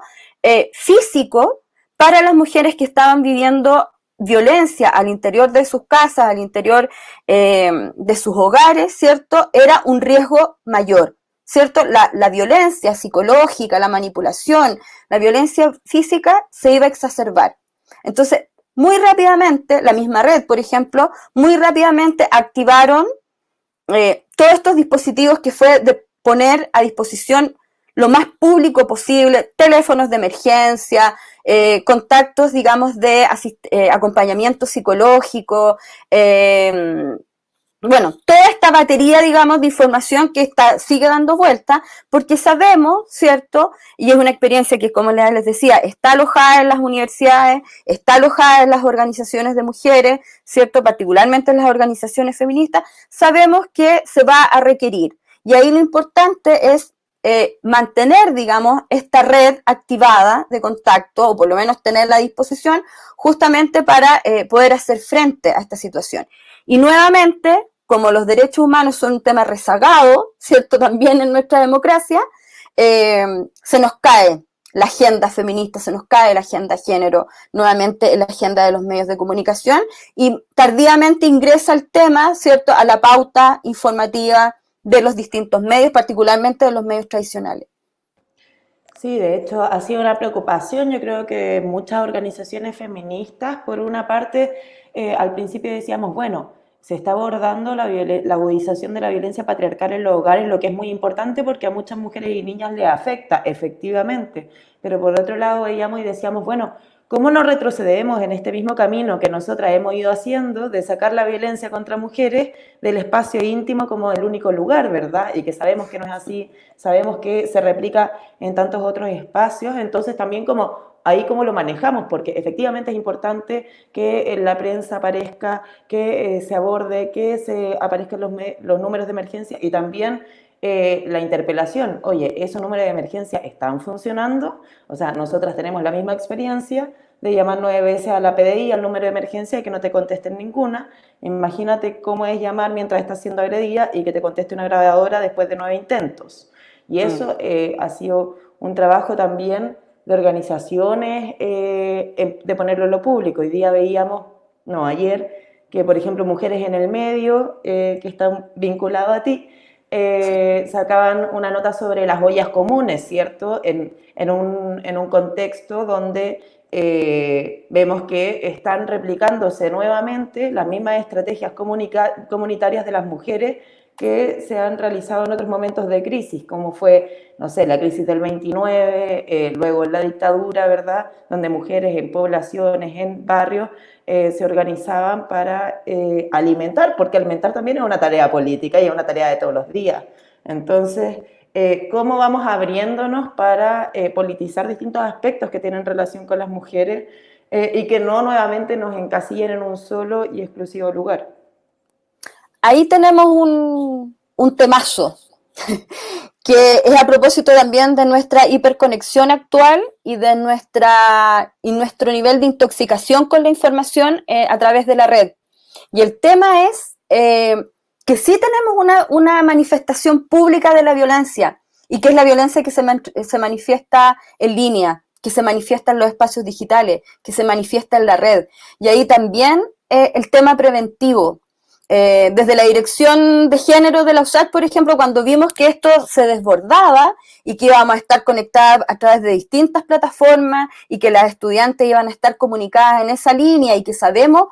físico para las mujeres que estaban viviendo violencia al interior de sus casas, al interior de sus hogares, ¿cierto?, era un riesgo mayor, ¿cierto? La violencia psicológica, la manipulación, la violencia física se iba a exacerbar. Entonces, muy rápidamente, la misma red, por ejemplo, muy rápidamente activaron todos estos dispositivos, que fue de poner a disposición lo más público posible, teléfonos de emergencia, contactos, digamos, de acompañamiento psicológico, bueno, toda esta batería, digamos, de información que sigue dando vuelta, porque sabemos, ¿cierto? Y es una experiencia que, como les decía, está alojada en las universidades, está alojada en las organizaciones de mujeres, ¿cierto?, particularmente en las organizaciones feministas, sabemos que se va a requerir. Y ahí lo importante es mantener, digamos, esta red activada de contacto, o por lo menos tenerla a disposición, justamente para poder hacer frente a esta situación. Y nuevamente, como los derechos humanos son un tema rezagado, ¿cierto?, también en nuestra democracia, se nos cae la agenda feminista, se nos cae la agenda género, nuevamente en la agenda de los medios de comunicación, y tardíamente ingresa el tema, ¿cierto?, a la pauta informativa de los distintos medios, particularmente de los medios tradicionales. Sí, de hecho ha sido una preocupación. Yo creo que muchas organizaciones feministas, por una parte, al principio decíamos, bueno, se está abordando la agudización de la violencia patriarcal en los hogares, lo que es muy importante porque a muchas mujeres y niñas les afecta, efectivamente. Pero por otro lado veíamos y decíamos, bueno, ¿cómo no retrocedemos en este mismo camino que nosotras hemos ido haciendo de sacar la violencia contra mujeres del espacio íntimo como el único lugar, ¿verdad? Y que sabemos que no es así, sabemos que se replica en tantos otros espacios. Entonces también ahí cómo lo manejamos, porque efectivamente es importante que en la prensa aparezca, que se aborde, que se aparezcan los números de emergencia, y también la interpelación. Oye, ¿esos números de emergencia están funcionando? O sea, nosotras tenemos la misma experiencia de llamar 9 veces a la PDI, al número de emergencia, y que no te contesten ninguna. Imagínate cómo es llamar mientras estás siendo agredida y que te conteste una grabadora después de 9 intentos. Y eso ha sido un trabajo también de organizaciones, de ponerlo en lo público. Hoy día ayer, que por ejemplo Mujeres en el Medio, que están vinculados a ti, sacaban una nota sobre las ollas comunes, ¿cierto? En un contexto donde vemos que están replicándose nuevamente las mismas estrategias comunitarias de las mujeres que se han realizado en otros momentos de crisis, como fue, no sé, la crisis del 29, luego la dictadura, ¿verdad?, donde mujeres en poblaciones, en barrios, se organizaban para alimentar, porque alimentar también es una tarea política y es una tarea de todos los días. Entonces, ¿cómo vamos abriéndonos para politizar distintos aspectos que tienen relación con las mujeres y que no nuevamente nos encasillen en un solo y exclusivo lugar? Ahí tenemos un temazo, que es a propósito también de nuestra hiperconexión actual y de nuestro nivel de intoxicación con la información a través de la red. Y el tema es que sí tenemos una manifestación pública de la violencia, y que es la violencia que se manifiesta en línea, que se manifiesta en los espacios digitales, que se manifiesta en la red. Y ahí también el tema preventivo. Desde la dirección de género de la USACH, por ejemplo, cuando vimos que esto se desbordaba y que íbamos a estar conectadas a través de distintas plataformas y que las estudiantes iban a estar comunicadas en esa línea y que sabemos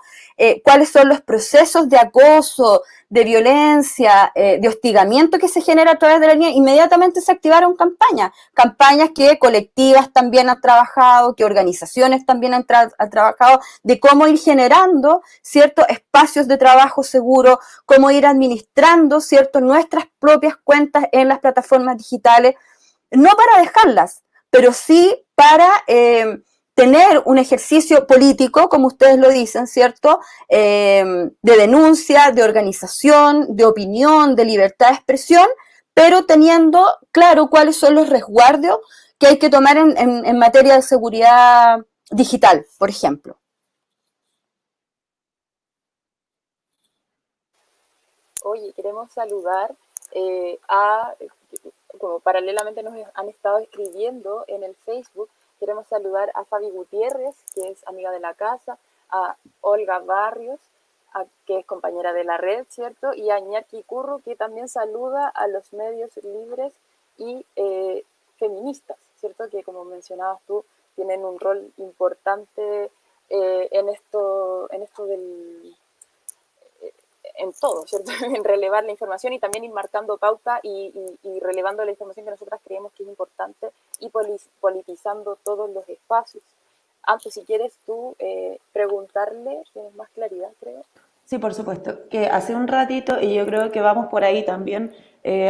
cuáles son los procesos de acoso, de violencia, de hostigamiento que se genera a través de la línea, inmediatamente se activaron campañas que colectivas también han trabajado, que organizaciones también han trabajado, de cómo ir generando ciertos espacios de trabajo seguro, cómo ir administrando, ¿cierto?, nuestras propias cuentas en las plataformas digitales, no para dejarlas, pero sí para tener un ejercicio político, como ustedes lo dicen, ¿cierto?, de denuncia, de organización, de opinión, de libertad de expresión, pero teniendo claro cuáles son los resguardos que hay que tomar en materia de seguridad digital, por ejemplo. Oye, queremos saludar como paralelamente nos han estado escribiendo en el Facebook. Queremos saludar a Fabi Gutiérrez, que es amiga de la casa, a Olga Barrios, que es compañera de la red, ¿cierto? Y a Iñaki Curro, que también saluda a los medios libres y feministas, ¿cierto? Que, como mencionabas tú, tienen un rol importante en todo, ¿cierto? En relevar la información y también ir marcando pauta y relevando la información que nosotras creemos que es importante y politizando todos los espacios. Antes, si quieres tú preguntarle, tienes más claridad, creo. Sí, por supuesto, que hace un ratito, y yo creo que vamos por ahí también,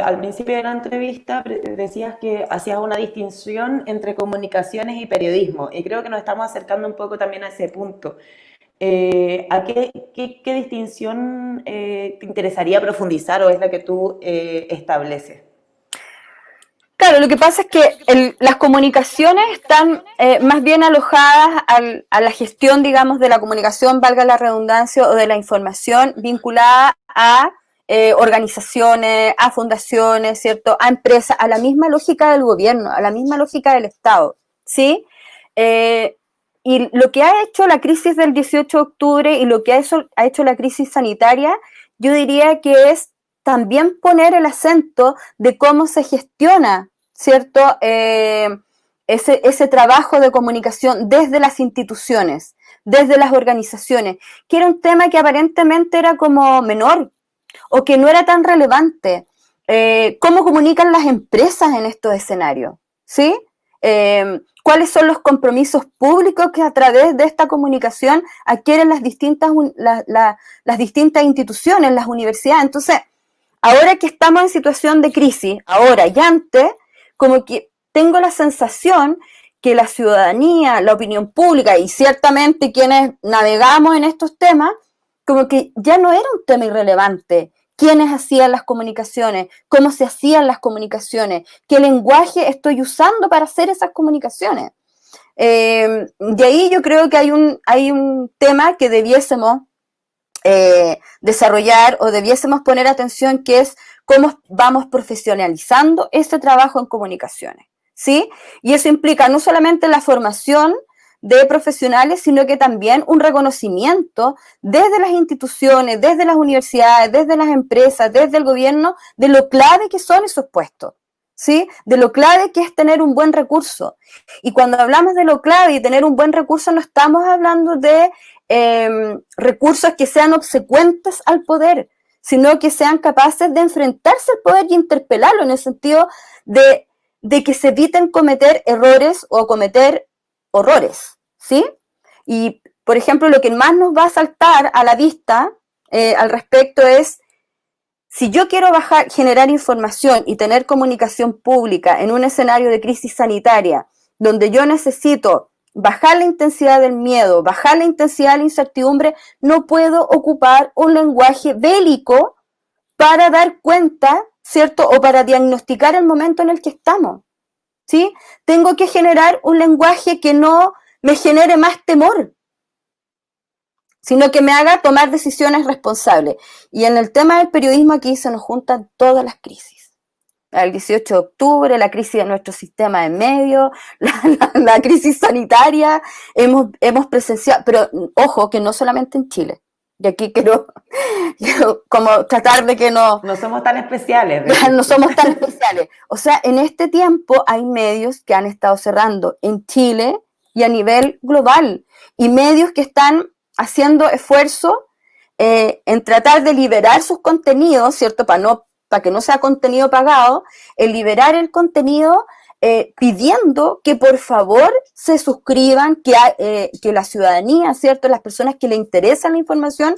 al principio de la entrevista decías que hacías una distinción entre comunicaciones y periodismo, y creo que nos estamos acercando un poco también a ese punto. ¿A qué distinción te interesaría profundizar o es la que tú estableces? Claro, lo que pasa es que las comunicaciones están más bien alojadas a la gestión, digamos, de la comunicación, valga la redundancia, o de la información vinculada a organizaciones, a fundaciones, ¿cierto?, a empresas, a la misma lógica del gobierno, a la misma lógica del Estado, ¿sí? Y lo que ha hecho la crisis del 18 de octubre y lo que ha hecho la crisis sanitaria, yo diría que es también poner el acento de cómo se gestiona, ¿cierto?, ese trabajo de comunicación desde las instituciones, desde las organizaciones, que era un tema que aparentemente era como menor o que no era tan relevante. ¿Cómo comunican las empresas en estos escenarios? ¿Sí? ¿Cuáles son los compromisos públicos que a través de esta comunicación adquieren las distintas instituciones, las universidades? Entonces, ahora que estamos en situación de crisis, ahora y antes, como que tengo la sensación que la ciudadanía, la opinión pública y ciertamente quienes navegamos en estos temas, como que ya no era un tema irrelevante. ¿Quiénes hacían las comunicaciones? ¿Cómo se hacían las comunicaciones? ¿Qué lenguaje estoy usando para hacer esas comunicaciones? De ahí yo creo que hay un tema que debiésemos desarrollar o debiésemos poner atención, que es cómo vamos profesionalizando este trabajo en comunicaciones, ¿sí? Y eso implica no solamente la formación de profesionales, sino que también un reconocimiento desde las instituciones, desde las universidades, desde las empresas, desde el gobierno, de lo clave que son esos puestos, ¿sí? De lo clave que es tener un buen recurso. Y cuando hablamos de lo clave y tener un buen recurso, no estamos hablando de recursos que sean obsecuentes al poder, sino que sean capaces de enfrentarse al poder y interpelarlo, en el sentido de que se eviten cometer errores o cometer horrores, ¿sí? Y, por ejemplo, lo que más nos va a saltar a la vista al respecto es, si yo quiero generar información y tener comunicación pública en un escenario de crisis sanitaria, donde yo necesito bajar la intensidad del miedo, bajar la intensidad de la incertidumbre, no puedo ocupar un lenguaje bélico para dar cuenta, ¿cierto? O para diagnosticar el momento en el que estamos, ¿sí? Tengo que generar un lenguaje que no me genere más temor, sino que me haga tomar decisiones responsables. Y en el tema del periodismo aquí se nos juntan todas las crisis. El 18 de octubre, la crisis de nuestro sistema de medios, la crisis sanitaria, hemos presenciado, pero ojo, que no solamente en Chile. Y aquí quiero como tratar de que no somos tan especiales. No somos tan especiales. O sea, en este tiempo hay medios que han estado cerrando en Chile y a nivel global. Y medios que están haciendo esfuerzo en tratar de liberar sus contenidos, ¿cierto? Para que no sea contenido pagado, en liberar el contenido pidiendo que por favor se suscriban, que la ciudadanía, ¿cierto? Las personas que le interesan la información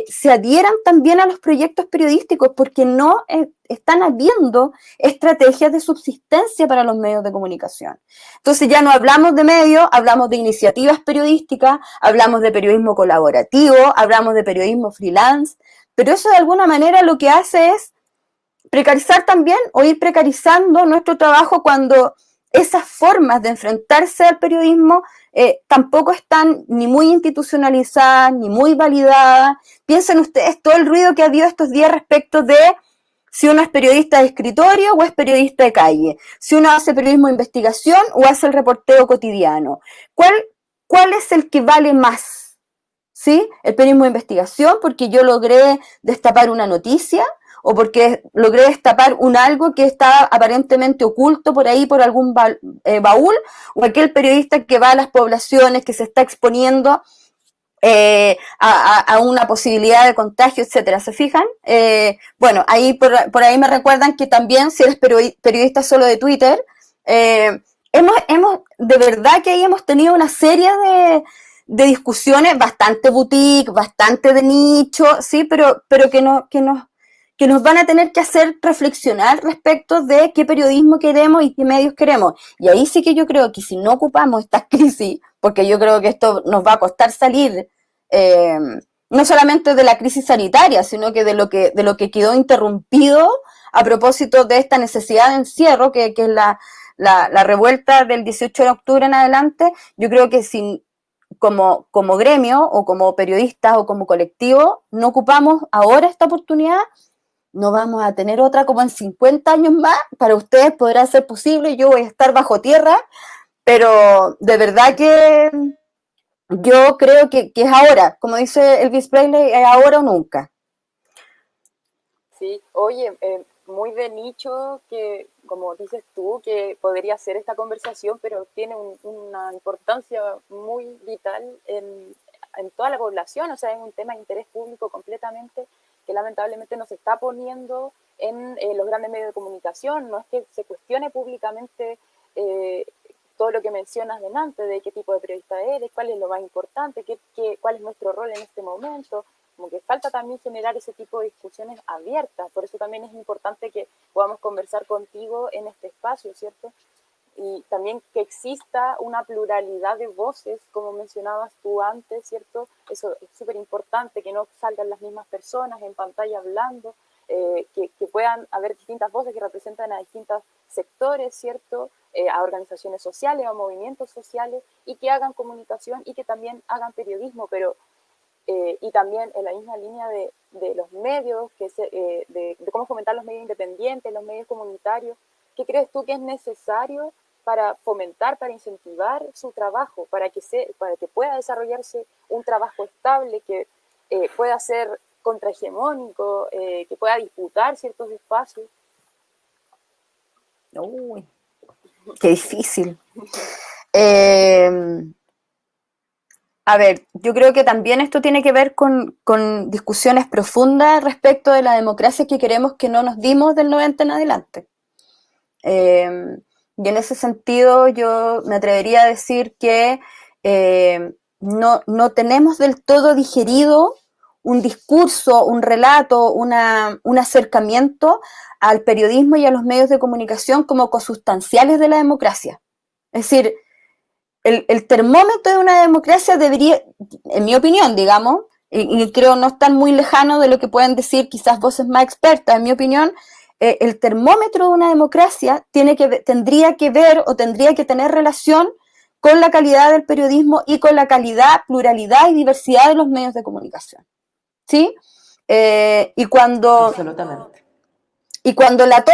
se adhieran también a los proyectos periodísticos, porque no están habiendo estrategias de subsistencia para los medios de comunicación. Entonces ya no hablamos de medios, hablamos de iniciativas periodísticas, hablamos de periodismo colaborativo, hablamos de periodismo freelance, pero eso de alguna manera lo que hace es precarizar también o ir precarizando nuestro trabajo cuando esas formas de enfrentarse al periodismo tampoco están ni muy institucionalizadas, ni muy validadas. Piensen ustedes todo el ruido que ha habido estos días respecto de si uno es periodista de escritorio o es periodista de calle, si uno hace periodismo de investigación o hace el reporteo cotidiano. ¿Cuál es el que vale más? ¿Sí? El periodismo de investigación, porque yo logré destapar una noticia, o porque logré destapar algo que estaba aparentemente oculto por ahí, por algún baúl, o aquel periodista que va a las poblaciones, que se está exponiendo a una posibilidad de contagio, etcétera. ¿Se fijan? Bueno, ahí por ahí me recuerdan que también, si eres periodista solo de Twitter, hemos de verdad que ahí hemos tenido una serie de discusiones bastante boutique, bastante de nicho, sí, pero que nos van a tener que hacer reflexionar respecto de qué periodismo queremos y qué medios queremos. Y ahí sí que yo creo que si no ocupamos esta crisis, porque yo creo que esto nos va a costar salir, no solamente de la crisis sanitaria, sino que de lo que quedó interrumpido a propósito de esta necesidad de encierro, que es la revuelta del 18 de octubre en adelante, yo creo que como gremio o como periodistas o como colectivo no ocupamos ahora esta oportunidad, no vamos a tener otra como en 50 años más. Para ustedes podrá ser posible, yo voy a estar bajo tierra, pero de verdad que yo creo que es ahora, como dice Elvis Presley, es ahora o nunca. Sí, oye, muy de nicho que, como dices tú, que podría ser esta conversación, pero tiene una importancia muy vital en toda la población, o sea, es un tema de interés público completamente que lamentablemente no se está poniendo en los grandes medios de comunicación. No es que se cuestione públicamente todo lo que mencionas delante, de qué tipo de periodista eres, cuál es lo más importante, cuál es nuestro rol en este momento. Como que falta también generar ese tipo de discusiones abiertas. Por eso también es importante que podamos conversar contigo en este espacio, ¿cierto? Y también que exista una pluralidad de voces, como mencionabas tú antes, ¿cierto? Eso es súper importante, que no salgan las mismas personas en pantalla hablando, que puedan haber distintas voces que representan a distintos sectores, ¿cierto? A organizaciones sociales, a movimientos sociales, y que hagan comunicación y que también hagan periodismo, pero y también en la misma línea de los medios, de cómo fomentar los medios independientes, los medios comunitarios. ¿Qué crees tú que es necesario para fomentar, para incentivar su trabajo, para que pueda desarrollarse un trabajo estable, que pueda ser contrahegemónico, que pueda disputar ciertos espacios. Uy, qué difícil. A ver, yo creo que también esto tiene que ver con discusiones profundas respecto de la democracia que queremos, que no nos dimos del 90 en adelante. Y en ese sentido yo me atrevería a decir que no tenemos del todo digerido un discurso, un relato, un acercamiento al periodismo y a los medios de comunicación como consustanciales de la democracia. Es decir, el termómetro de una democracia debería, en mi opinión, digamos, y creo no estar muy lejano de lo que pueden decir quizás voces más expertas, en mi opinión, el termómetro de una democracia tendría que ver o tendría que tener relación con la calidad del periodismo y con la calidad, pluralidad y diversidad de los medios de comunicación. ¿Sí? Y cuando la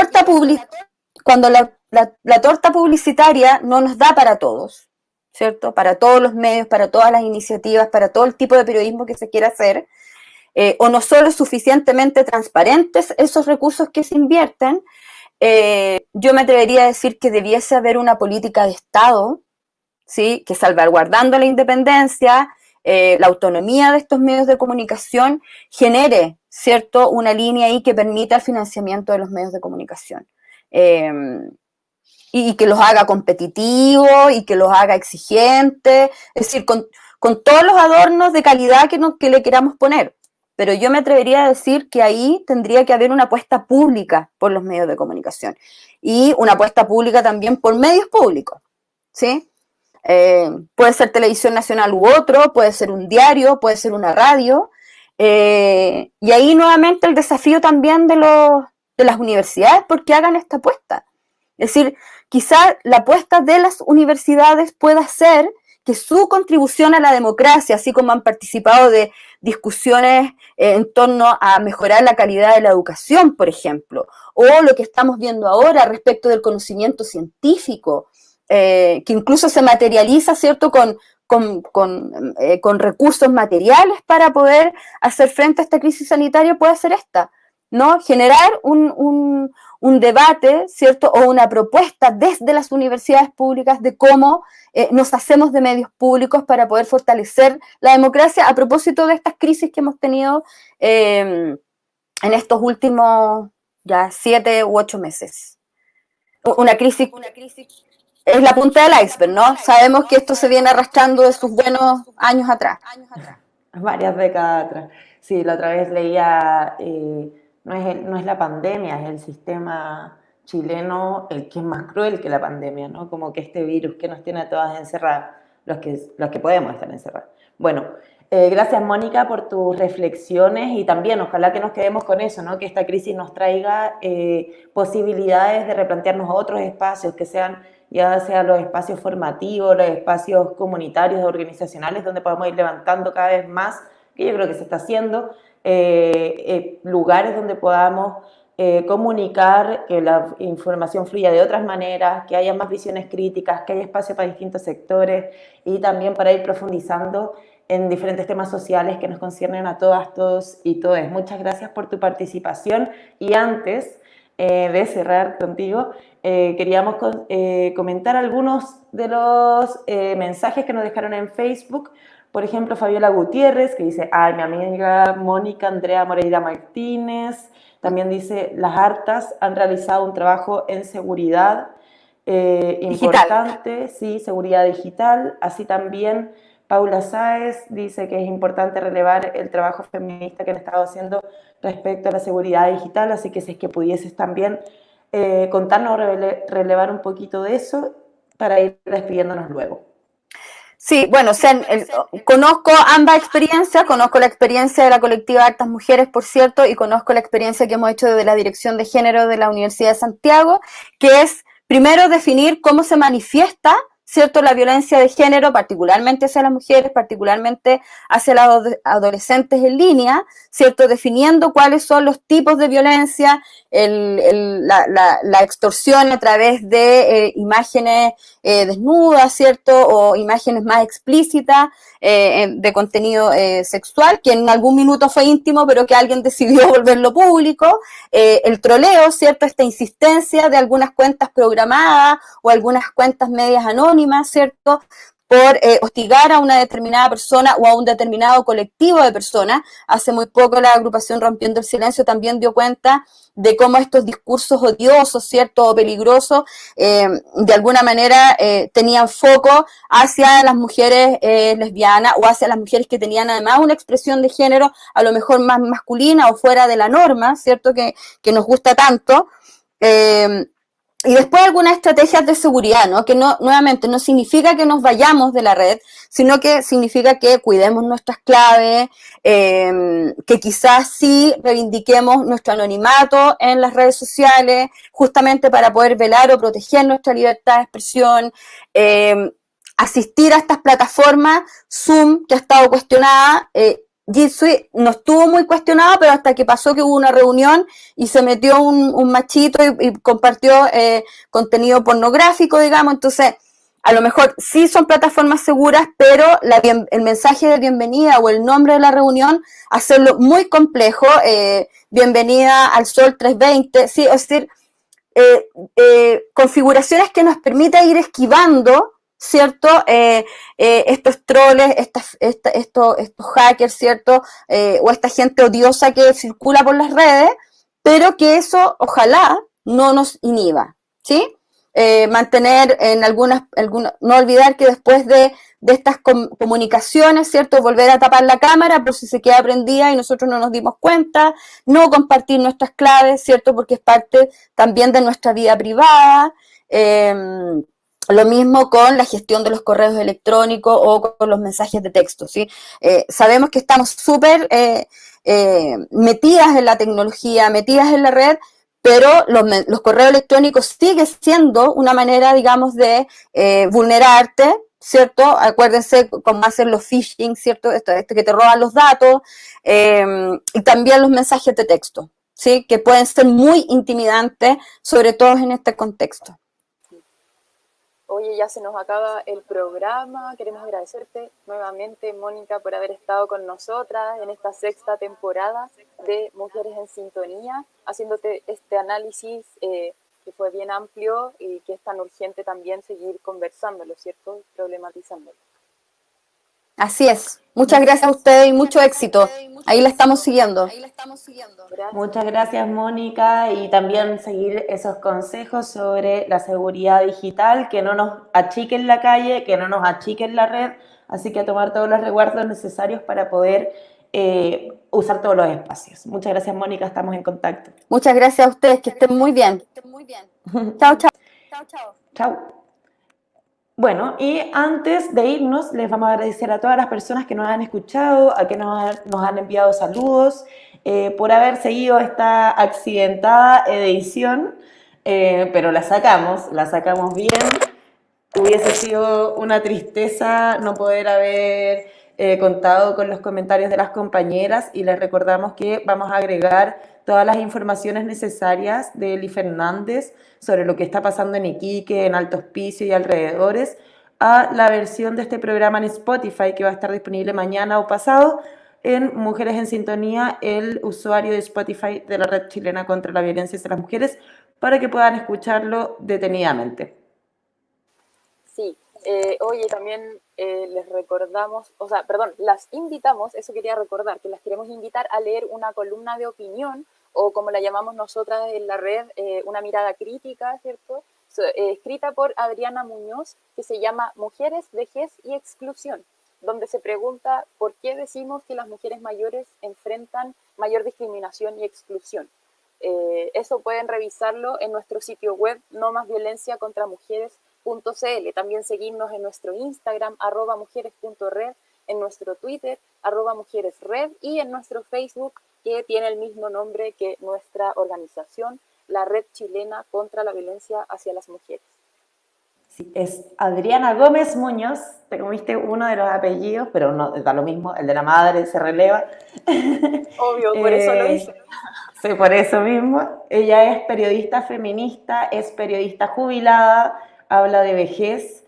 torta publicitaria no nos da para todos, ¿cierto? Para todos los medios, para todas las iniciativas, para todo el tipo de periodismo que se quiera hacer, o no son lo suficientemente transparentes esos recursos que se invierten, yo me atrevería a decir que debiese haber una política de Estado, ¿sí? Que salvaguardando la independencia, la autonomía de estos medios de comunicación, genere, ¿cierto?, una línea ahí que permita el financiamiento de los medios de comunicación. Y que los haga competitivos y que los haga exigentes, es decir, con todos los adornos de calidad que le queramos poner. Pero yo me atrevería a decir que ahí tendría que haber una apuesta pública por los medios de comunicación y una apuesta pública también por medios públicos, ¿sí? Puede ser Televisión Nacional u otro, puede ser un diario, puede ser una radio, y ahí nuevamente el desafío también de las universidades porque hagan esta apuesta. Es decir, quizá la apuesta de las universidades pueda ser que su contribución a la democracia, así como han participado de discusiones en torno a mejorar la calidad de la educación, por ejemplo, o lo que estamos viendo ahora respecto del conocimiento científico, que incluso se materializa, ¿cierto?, con recursos materiales para poder hacer frente a esta crisis sanitaria, puede ser esta, ¿no? Generar un debate, ¿cierto?, o una propuesta desde las universidades públicas de cómo nos hacemos de medios públicos para poder fortalecer la democracia a propósito de estas crisis que hemos tenido en estos últimos ya 7 u 8 meses. Una crisis es la punta del iceberg, ¿no? Sabemos que esto se viene arrastrando de sus buenos años atrás. Varias décadas atrás. Sí, la otra vez leía, no es la pandemia, es el sistema chileno el que es más cruel que la pandemia, ¿no? Como que este virus que nos tiene a todas encerradas, los que podemos estar encerrados. Bueno, gracias Mónica por tus reflexiones y también ojalá que nos quedemos con eso, ¿no? Que esta crisis nos traiga posibilidades de replantearnos otros espacios que sean, ya sea los espacios formativos, los espacios comunitarios, organizacionales, donde podamos ir levantando cada vez más, que yo creo que se está haciendo, lugares donde podamos comunicar, que la información fluya de otras maneras, que haya más visiones críticas, que haya espacio para distintos sectores y también para ir profundizando en diferentes temas sociales que nos conciernen a todas, todos y todes. Muchas gracias por tu participación y antes de cerrar contigo, queríamos comentar algunos de los mensajes que nos dejaron en Facebook. Por ejemplo, Fabiola Gutiérrez, que dice, ay, mi amiga Mónica Andrea Moreira Martínez. También dice, las hartas han realizado un trabajo en seguridad importante, sí, seguridad digital. Así también Paula Sáez dice que es importante relevar el trabajo feminista que han estado haciendo respecto a la seguridad digital. Así que si es que pudieses también contarnos, relevar un poquito de eso para ir despidiéndonos luego. Sí, bueno, conozco ambas experiencias, conozco la experiencia de la colectiva Hartas Mujeres, por cierto, y conozco la experiencia que hemos hecho desde la Dirección de Género de la Universidad de Santiago, que es primero definir cómo se manifiesta, ¿cierto? La violencia de género, particularmente hacia las mujeres, particularmente hacia las adolescentes en línea, ¿cierto? Definiendo cuáles son los tipos de violencia, la extorsión a través de imágenes desnudas, ¿cierto? O imágenes más explícitas de contenido sexual, que en algún minuto fue íntimo, pero que alguien decidió volverlo público, el troleo, ¿cierto? Esta insistencia de algunas cuentas programadas o algunas cuentas medias anónimas, ¿cierto? Por hostigar a una determinada persona o a un determinado colectivo de personas. Hace muy poco la agrupación Rompiendo el Silencio también dio cuenta de cómo estos discursos odiosos, ¿cierto? O peligrosos, de alguna manera tenían foco hacia las mujeres lesbianas o hacia las mujeres que tenían además una expresión de género a lo mejor más masculina o fuera de la norma, ¿cierto? Que nos gusta tanto. Y después algunas estrategias de seguridad, ¿no? Que no, nuevamente, no significa que nos vayamos de la red, sino que significa que cuidemos nuestras claves, que quizás sí reivindiquemos nuestro anonimato en las redes sociales, justamente para poder velar o proteger nuestra libertad de expresión, asistir a estas plataformas, Zoom, que ha estado cuestionada, G Suite no estuvo muy cuestionado, pero hasta que pasó que hubo una reunión y se metió un machito y compartió contenido pornográfico, digamos. Entonces, a lo mejor sí son plataformas seguras, pero el mensaje de bienvenida o el nombre de la reunión, hacerlo muy complejo, bienvenida al Sol 320, sí, es decir, configuraciones que nos permita ir esquivando, ¿cierto? Estos troles, estos hackers, ¿cierto? O esta gente odiosa que circula por las redes, pero que eso ojalá no nos inhiba, ¿sí? Mantener en no olvidar que después de estas comunicaciones, ¿cierto? Volver a tapar la cámara por si se queda prendida y nosotros no nos dimos cuenta, no compartir nuestras claves, ¿cierto? Porque es parte también de nuestra vida privada. Lo mismo con la gestión de los correos electrónicos o con los mensajes de texto, ¿sí? Sabemos que estamos súper metidas en la tecnología, metidas en la red, pero los correos electrónicos siguen siendo una manera, digamos, de vulnerarte, ¿cierto? Acuérdense cómo hacen los phishing, ¿cierto? Esto que te roban los datos, y también los mensajes de texto, ¿sí? Que pueden ser muy intimidantes, sobre todo en este contexto. Oye, ya se nos acaba el programa. Queremos agradecerte nuevamente, Mónica, por haber estado con nosotras en esta sexta temporada de Mujeres en Sintonía, haciéndote este análisis que fue bien amplio y que es tan urgente también seguir conversándolo, ¿cierto? Problematizándolo. Así es. Muchas gracias a ustedes y mucho éxito. Ahí la estamos siguiendo. Gracias. Muchas gracias, Mónica, y también seguir esos consejos sobre la seguridad digital, que no nos achiquen la calle, que no nos achiquen la red, así que tomar todos los resguardos necesarios para poder usar todos los espacios. Muchas gracias, Mónica, estamos en contacto. Muchas gracias a ustedes, que estén muy bien. Chao, chao. Chao. Bueno, y antes de irnos, les vamos a agradecer a todas las personas que nos han escuchado, a que nos han enviado saludos, por haber seguido esta accidentada edición, pero la sacamos bien. Hubiese sido una tristeza no poder haber contado con los comentarios de las compañeras, y les recordamos que vamos a agregar todas las informaciones necesarias de Eli Fernández sobre lo que está pasando en Iquique, en Alto Hospicio y alrededores, a la versión de este programa en Spotify, que va a estar disponible mañana o pasado en Mujeres en Sintonía, el usuario de Spotify de la Red Chilena contra la Violencia hacia las Mujeres, para que puedan escucharlo detenidamente. Sí, oye, también les recordamos, las invitamos, eso quería recordar, que las queremos invitar a leer una columna de opinión, o como la llamamos nosotras en la red, una mirada crítica, ¿cierto? Escrita por Adriana Muñoz, que se llama Mujeres, Vejez y Exclusión, donde se pregunta por qué decimos que las mujeres mayores enfrentan mayor discriminación y exclusión. Eso pueden revisarlo en nuestro sitio web nomasviolenciacontramujeres.cl. También seguirnos en nuestro Instagram, @mujeres.red, en nuestro Twitter, @mujeresred, y en nuestro Facebook, que tiene el mismo nombre que nuestra organización, la Red Chilena contra la Violencia hacia las Mujeres. Sí, es Adriana Gómez Muñoz. Te comiste uno de los apellidos, pero no da lo mismo, el de la madre se releva. Obvio, por eso lo hice. Sí, por eso mismo. Ella es periodista feminista, es periodista jubilada, habla de vejez,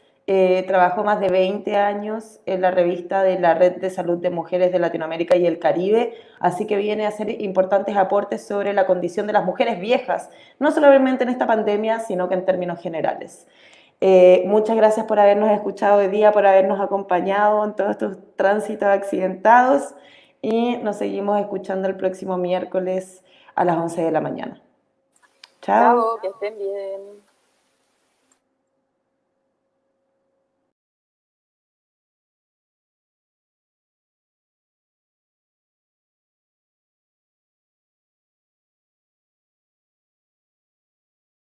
trabajó más de 20 años en la revista de la Red de Salud de Mujeres de Latinoamérica y el Caribe, así que viene a hacer importantes aportes sobre la condición de las mujeres viejas, no solamente en esta pandemia, sino que en términos generales. Muchas gracias por habernos escuchado hoy día, por habernos acompañado en todos estos tránsitos accidentados y nos seguimos escuchando el próximo miércoles a las 11 de la mañana. Chao. Chao, que estén bien.